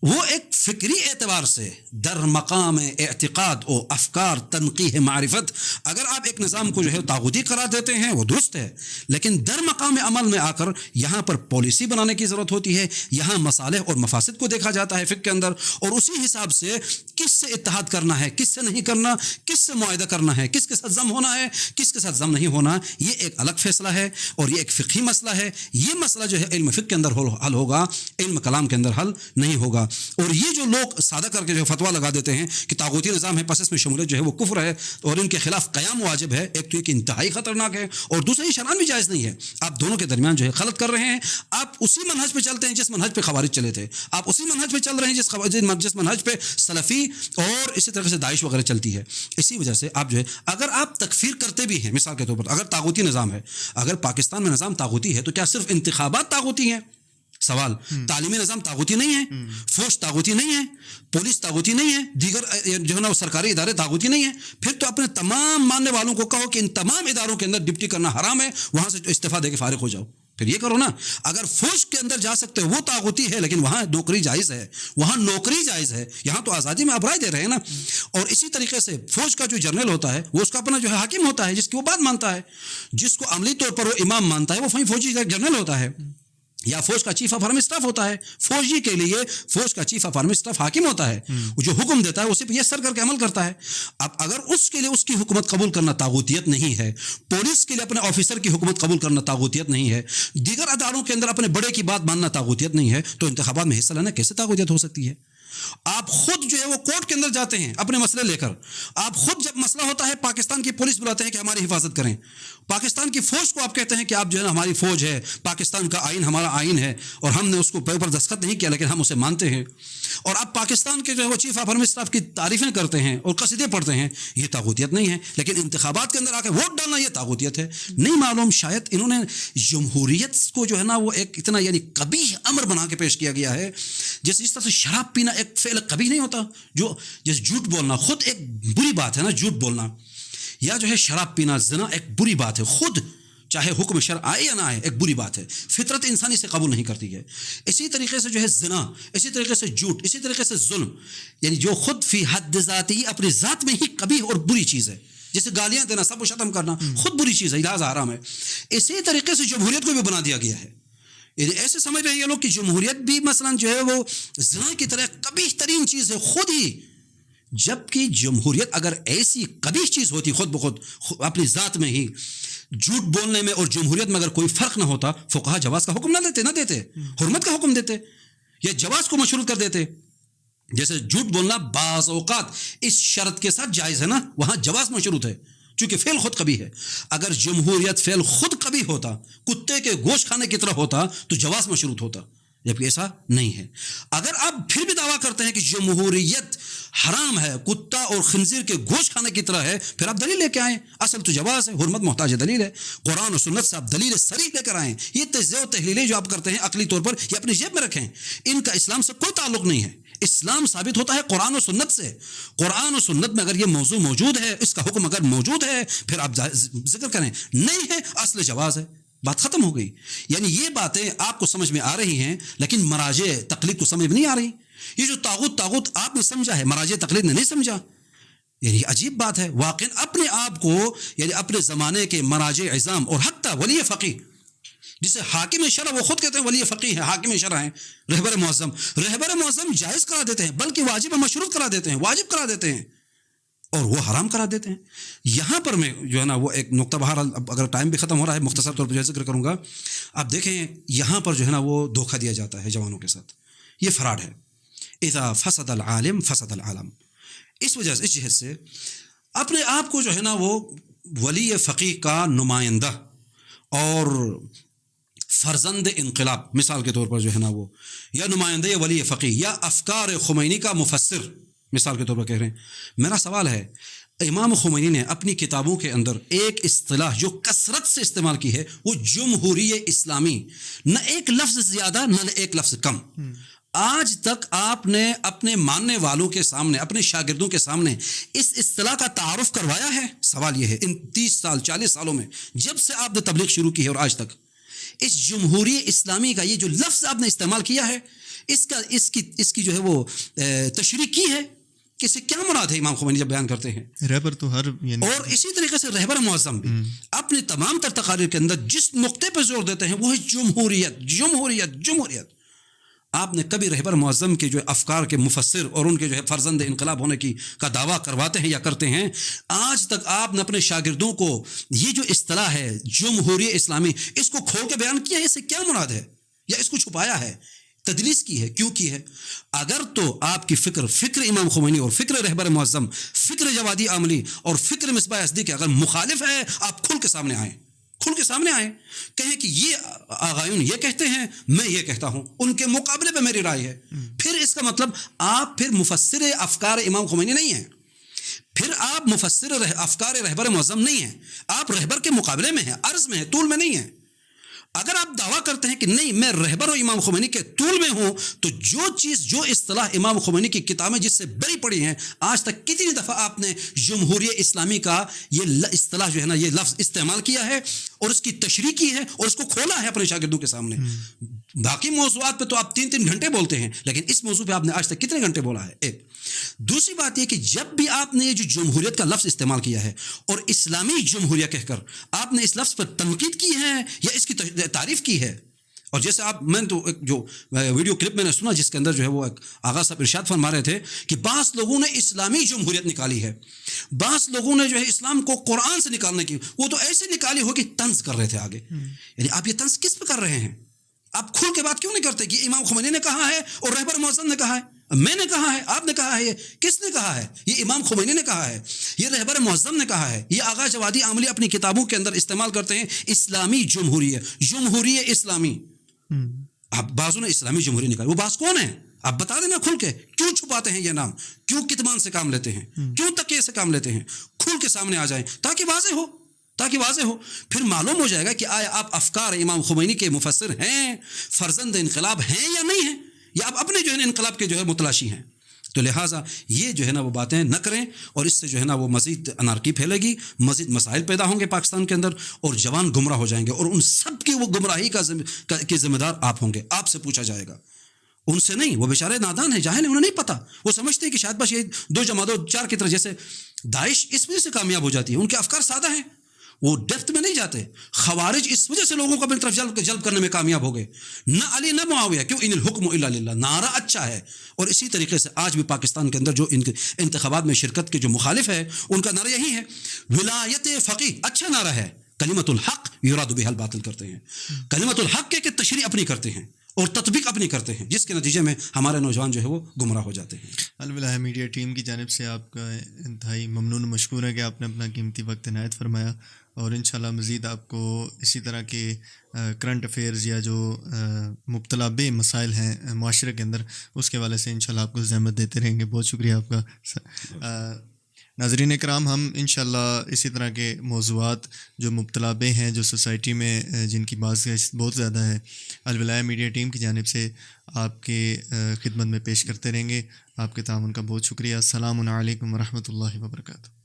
وہ ایک فکری اعتبار سے در مقام اعتقاد و افکار تنقیح معرفت اگر آپ ایک نظام کو جو ہے طاغوتی قرار دیتے ہیں وہ درست ہے، لیکن در مقام عمل میں آ کر یہاں پر پالیسی بنانے کی ضرورت ہوتی ہے. یہاں مصالح اور مفاسد کو دیکھا جاتا ہے فقہ کے اندر، اور اسی حساب سے کس سے اتحاد کرنا ہے، کس سے نہیں کرنا، کس سے معاہدہ کرنا ہے، کس کے ساتھ ضم ہونا ہے، کس کے ساتھ ضم نہیں ہونا، یہ ایک الگ فیصلہ ہے اور یہ ایک فقہی مسئلہ ہے. یہ مسئلہ جو ہے علم فقہ کے اندر حل ہوگا، علم کلام کے اندر حل نہیں ہوگا. اور یہ جو لوگ سادہ کر کے جو فتویٰ لگا دیتے ہیں کہ طاغوتی نظام ہے پس اس میں شمولیت جو ہے وہ کفر ہے اور ان کے خلاف قیام واجب ہے، ایک تو یہ کہ انتہائی خطرناک ہے اور دوسرا یہ شرعاً بھی جائز نہیں ہے. آپ دونوں کے درمیان جو ہے غلط کر رہے ہیں. آپ اسی منہج پہ چلتے ہیں جس منہج پہ خوارج چلے تھے، آپ اسی منہج پہ چل رہے ہیں جس منہج پہ سلفی اور اسی طرح سے داعش وغیرہ چلتی ہے. اسی وجہ سے آپ جو ہے اگر آپ تکفیر کرتے بھی ہیں، مثال کے طور پر اگر طاغوتی نظام ہے، اگر پاکستان میں نظام طاغوتی ہے تو کیا صرف انتخابات طاغوتی ہیں؟ سوال. تعلیمی نظام طاغوتی نہیں ہے، فوج طاغوتی نہیں ہے، پولیس طاغوتی نہیں ہے، دیگر جو ہے نا وہ سرکاری ادارے طاغوتی نہیں ہیں. پھر تو اپنے تمام ماننے والوں کو کہو کہ ان تمام اداروں کے اندر ڈپٹی کرنا حرام ہے، وہاں سے استعفیٰ دے کے فارغ ہو جاؤ. پھر یہ کرو نا. اگر فوج کے اندر جا سکتے ہو وہ طاغوتی ہے لیکن وہاں نوکری جائز ہے، وہاں نوکری جائز ہے، یہاں تو آزادی میں آپ رائے دے رہے ہیں نا. اور اسی طریقے سے فوج کا جو جنرل ہوتا ہے وہ اس کا اپنا جو ہے حاکم ہوتا ہے جس کی وہ بات مانتا ہے، جس کو عملی طور پر وہ امام مانتا ہے وہ فوجی جنرل ہوتا ہے یا فوج کا چیف آف آرمی اسٹاف ہوتا ہے. فوجی کے لیے فوج کا چیف آف آرمی اسٹاف حاکم ہوتا ہے، جو حکم دیتا ہے اسی پہ یسر کر کے عمل کرتا ہے. اب اگر اس کے لیے اس کی حکومت قبول کرنا طاغوتیت نہیں ہے، پولیس کے لیے اپنے آفیسر کی حکومت قبول کرنا طاغوتیت نہیں ہے، دیگر اداروں کے اندر اپنے بڑے کی بات ماننا طاغوتیت نہیں ہے، تو انتخابات میں حصہ لینا کیسے طاغوتیت ہو سکتی ہے؟ آپ خود جو ہے وہ کورٹ کے اندر جاتے ہیں اپنے مسئلے لے کر. آپ خود جب مسئلہ ہوتا ہے پاکستان کی پولیس بلاتے ہیں کہ ہماری حفاظت کریں، پاکستان کی فوج کو آپ کہتے ہیں کہ آپ جو ہے نا ہماری فوج ہے، پاکستان کا آئین ہمارا آئین ہے اور ہم نے اس کو پیپر دستخط نہیں کیا لیکن ہم اسے مانتے ہیں. اور آپ پاکستان کے جو ہے وہ چیف آف آرمی اسٹاف کی تعریفیں کرتے ہیں اور قصیدے پڑھتے ہیں. یہ طاغوتیت نہیں ہے، لیکن انتخابات کے اندر آ کے ووٹ ڈالنا یہ طاغوتیت ہے. نہیں معلوم شاید انہوں نے جمہوریت کو جو ہے نا وہ ایک اتنا یعنی قبیح امر بنا کے پیش کیا گیا ہے، جس طرح سے شراب پینا ایک فعل قبیح نہیں ہوتا، جو جیسے جھوٹ بولنا خود ایک بری بات ہے نا، جھوٹ بولنا یا جو ہے شراب پینا زنا ایک بری بات ہے، خود چاہے حکم شرع آئے یا نہ آئے ایک بری بات ہے، فطرت انسانی سے قبول نہیں کرتی ہے. اسی طریقے سے جو ہے زنا، اسی طریقے سے جھوٹ، اسی طریقے سے ظلم، یعنی جو خود فی حد ذاتی اپنی ذات میں ہی قبیح اور بری چیز ہے، جیسے گالیاں دینا، سب کو ختم کرنا خود بری چیز ہے، لہٰذا حرام ہے. اسی طریقے سے جمہوریت کو بھی بنا دیا گیا ہے. یعنی ایسے سمجھ رہے ہیں یہ لوگ کہ جمہوریت بھی مثلاً جو ہے وہ زنا کی طرح قبیح ترین چیز ہے خود ہی، جبکہ جمہوریت اگر ایسی قبیح چیز ہوتی خود بخود اپنی ذات میں ہی، جھوٹ بولنے میں اور جمہوریت میں اگر کوئی فرق نہ ہوتا، فقہا جواز کا حکم نہ دیتے، حرمت کا حکم دیتے یا جواز کو مشروط کر دیتے. جیسے جھوٹ بولنا بعض اوقات اس شرط کے ساتھ جائز ہے نا، وہاں جواز مشروط ہے چونکہ فعل خود قبیح ہے. اگر جمہوریت فعل خود قبیح ہوتا، کتے کے گوشت کھانے کی طرح ہوتا تو جواز مشروط ہوتا، جبکہ ایسا نہیں ہے. اگر آپ پھر بھی دعویٰ کرتے ہیں کہ جمہوریت حرام ہے، کتا اور خنزیر کے گوشت کھانے کی طرح ہے، پھر آپ دلیل لے کے آئیں. اصل تو جواز ہے، حرمت محتاج دلیل ہے، قرآن و سنت سے آپ دلیل صریح لے کر آئیں. یہ تجزیہ و تحلیلیں جو آپ کرتے ہیں عقلی طور پر، یہ اپنی جیب میں رکھیں، ان کا اسلام سے کوئی تعلق نہیں ہے. اسلام ثابت ہوتا ہے قرآن و سنت سے. قرآن و سنت میں اگر یہ موضوع موجود ہے، اس کا حکم اگر موجود ہے، پھر آپ ذکر کریں. نہیں ہے، اصل جواز ہے، بات ختم ہو گئی. یعنی یہ باتیں آپ کو سمجھ میں آ رہی ہیں لیکن مراجع تقلید کو سمجھ میں نہیں آ رہی. یہ جو طاغوت آپ نے سمجھا ہے، مراجع تقلید نے نہیں سمجھا. یعنی عجیب بات ہے واقعی. اپنے آپ کو یعنی اپنے زمانے کے مراجع عظام اور حتیٰ ولی فقیہ جسے حاکم شرع وہ خود کہتے ہیں ولی فقیہ ہے، حاکم شرع ہیں، رہبر معظم جائز کرا دیتے ہیں، بلکہ واجب مشروط کرا دیتے ہیں، واجب کرا دیتے ہیں اور وہ حرام کرا دیتے ہیں. یہاں پر میں جو ہے نا وہ ایک نقطہ بہر اگر ٹائم بھی ختم ہو رہا ہے مختصر طور پر ذکر کروں گا. آپ دیکھیں یہاں پر جو ہے نا وہ دھوکہ دیا جاتا ہے جوانوں کے ساتھ، یہ فراڈ ہے. اذا فسد العالم فسد العالم. اس وجہ سے اس جہت سے اپنے آپ کو جو ہے نا وہ ولی فقیہ کا نمائندہ اور فرزند انقلاب مثال کے طور پر جو ہے نا وہ، یا نمائندہ ولی فقیہ یا افکار خمینی کا مفسر مثال کے طور پر کہہ رہے ہیں. میرا سوال ہے، امام خمینی نے اپنی کتابوں کے اندر ایک اصطلاح جو کثرت سے استعمال کی ہے وہ جمہوری اسلامی، نہ ایک لفظ زیادہ نہ ایک لفظ کم. آج تک آپ نے اپنے ماننے والوں کے سامنے، اپنے شاگردوں کے سامنے اس اصطلاح کا تعارف کروایا ہے؟ سوال یہ ہے، ان 30 سال 40 سالوں میں جب سے آپ نے تبلیغ شروع کی ہے اور آج تک اس جمہوریہ اسلامی کا یہ جو لفظ آپ نے استعمال کیا ہے، اس کی جو ہے وہ تشریح کی ہے کہ اسے کیا مراد ہے امام خمینی جب بیان کرتے ہیں؟ رہبر تو ہر اور اسی طریقے سے رہبر معظم بھی اپنے تمام تر تقاریر کے اندر جس نقطے پہ زور دیتے ہیں وہ ہے جمہوریت جمہوریت جمہوریت. آپ نے کبھی رہبر معظم کے جو افکار کے مفسر اور ان کے جو ہے فرزند انقلاب ہونے کا دعویٰ کرواتے ہیں یا کرتے ہیں؟ آج تک آپ نے اپنے شاگردوں کو یہ جو اصطلاح ہے جمہوریہ اسلامی، اس کو کھول کے بیان کیا ہے؟ اس سے کیا مراد ہے؟ یا اس کو چھپایا ہے، تدلیس کی ہے؟ کیوں کی ہے؟ اگر تو آپ کی فکر امام خمینی اور فکر رہبر معظم، فکر جوادی عاملی اور فکر مصباح ازدی کے اگر مخالف ہے، آپ کھل کے سامنے آئیں، کھل کے سامنے آئیں، کہیں کہ یہ آغایون یہ کہتے ہیں، میں یہ کہتا ہوں، ان کے مقابلے پہ میری رائے ہے. پھر اس کا مطلب آپ پھر مفسر افکار امام خمینی نہیں ہیں، پھر آپ مفسر افکار رہبر معظم نہیں ہیں، آپ رہبر کے مقابلے میں ہیں، عرض میں ہیں، طول میں نہیں ہیں. اگر آپ دعویٰ کرتے ہیں کہ نہیں میں رہبر و امام خمینی کے طول میں ہوں، تو جو اصطلاح امام خمینی کی کتابیں جس سے بری پڑی ہیں، آج تک کتنی دفعہ آپ نے جمہوریہ اسلامی کا یہ اصطلاح جو ہے نا، یہ لفظ استعمال کیا ہے اور اس کی تشریح کی ہے اور اس کو کھولا ہے اپنے شاگردوں کے سامنے. باقی موضوعات پہ تو آپ 3 گھنٹے بولتے ہیں، لیکن اس موضوع پہ آپ نے آج تک کتنے گھنٹے بولا ہے؟ ایک. دوسری بات یہ کہ جب بھی آپ نے یہ جو جمہوریت کا لفظ استعمال کیا ہے اور اسلامی جمہوریہ کہہ کر آپ نے اس لفظ پر تنقید کی ہے یا اس کی تعریف کی ہے، اور جیسے میں تو جو ویڈیو کلپ میں نے سنا جس کے اندر جو ہے وہ آغا صاحب ارشاد فرما رہے تھے کہ بعض لوگوں نے اسلامی جمہوریت نکالی ہے، بعض لوگوں نے جو ہے اسلام کو قرآن سے نکالنے کی، وہ تو ایسے نکالی ہو کہ طنز کر رہے تھے آگے. یعنی آپ یہ طنز کس پہ کر رہے ہیں؟ آپ کھل کے بات کیوں نہیں کرتے کہ امام خمینی نے کہا ہے اور رہبر معظم نے کہا ہے، میں نے کہا ہے، آپ نے کہا ہے؟ یہ کس نے کہا ہے؟ یہ امام خمینی نے کہا ہے، یہ رہبر معظم نے کہا ہے، یہ آغا جوادی عاملی اپنی کتابوں کے اندر استعمال کرتے ہیں اسلامی جمہوریہ، جمہوریہ اسلامی. آپ بعضوں نے اسلامی جمہوریہ نکالی، وہ بعض کون ہیں؟ آپ بتا دینا کھل کے. کیوں چھپاتے ہیں یہ نام؟ کیوں کتمان سے کام لیتے ہیں؟ کیوں تقیے سے کام لیتے ہیں؟ کھل کے سامنے آ جائیں تاکہ واضح ہو. پھر معلوم ہو جائے گا کہ آیا آپ افکار امام خمینی کے مفسر ہیں، فرزند انقلاب ہیں یا نہیں ہیں، یا آپ اپنے جو ہے انقلاب کے جو ہے متلاشی ہیں. تو لہٰذا یہ جو ہے نا وہ باتیں نہ کریں، اور اس سے جو ہے نا وہ مزید انارکی پھیلے گی، مزید مسائل پیدا ہوں گے پاکستان کے اندر، اور جوان گمراہ ہو جائیں گے، اور ان سب کی وہ گمراہی کے ذمہ دار آپ ہوں گے. آپ سے پوچھا جائے گا، ان سے نہیں. وہ بیچارے نادان ہیں، جاہل ہیں، انہیں نہیں پتہ. وہ سمجھتے ہیں کہ شاید بس یہ 2 جمع 2 4 کی طرح، جیسے داعش اس وجہ سے کامیاب ہو جاتی ہے، ان کے افکار سادہ ہیں، وہ ڈیپتھ میں نہیں جاتے. خوارج اس وجہ سے لوگوں کو اپنی طرف جلب کرنے میں کامیاب ہو گئے. نہ علی نہ معاویہ، کیوں؟ ان الحکم الا للہ، نعرہ اچھا ہے. اور اسی طریقے سے آج بھی پاکستان کے اندر جو انتخابات میں شرکت کے جو مخالف ہے، ان کا نعرہ یہی ہے، ولایت فقیہ اچھا نعرہ ہے، کلمۃ الحق یراد بہا الباطل کرتے ہیں. کلمۃ الحق کے تشریح اپنی کرتے ہیں اور تطبیق اپنی کرتے ہیں، جس کے نتیجے میں ہمارے نوجوان جو ہے وہ گمراہ ہو جاتے ہیں. الولاء میڈیا ٹیم کی جانب سے آپ کا انتہائی ممنون و مشکور ہے کہ آپ نے اپنا قیمتی وقت عنایت فرمایا، اور انشاءاللہ مزید آپ کو اسی طرح کے کرنٹ افیئرز یا جو مبتلا بے مسائل ہیں معاشرے کے اندر، اس کے حوالے سے انشاءاللہ آپ کو زحمت دیتے رہیں گے. بہت شکریہ آپ کا. ناظرین اکرام، ہم انشاءاللہ اسی طرح کے موضوعات جو مبتلا بے ہیں، جو سوسائٹی میں جن کی بات بہت زیادہ ہے، الولاء میڈیا ٹیم کی جانب سے آپ کے خدمت میں پیش کرتے رہیں گے. آپ کے تعاون کا بہت شکریہ. السلام علیکم ورحمۃ اللہ وبرکاتہ.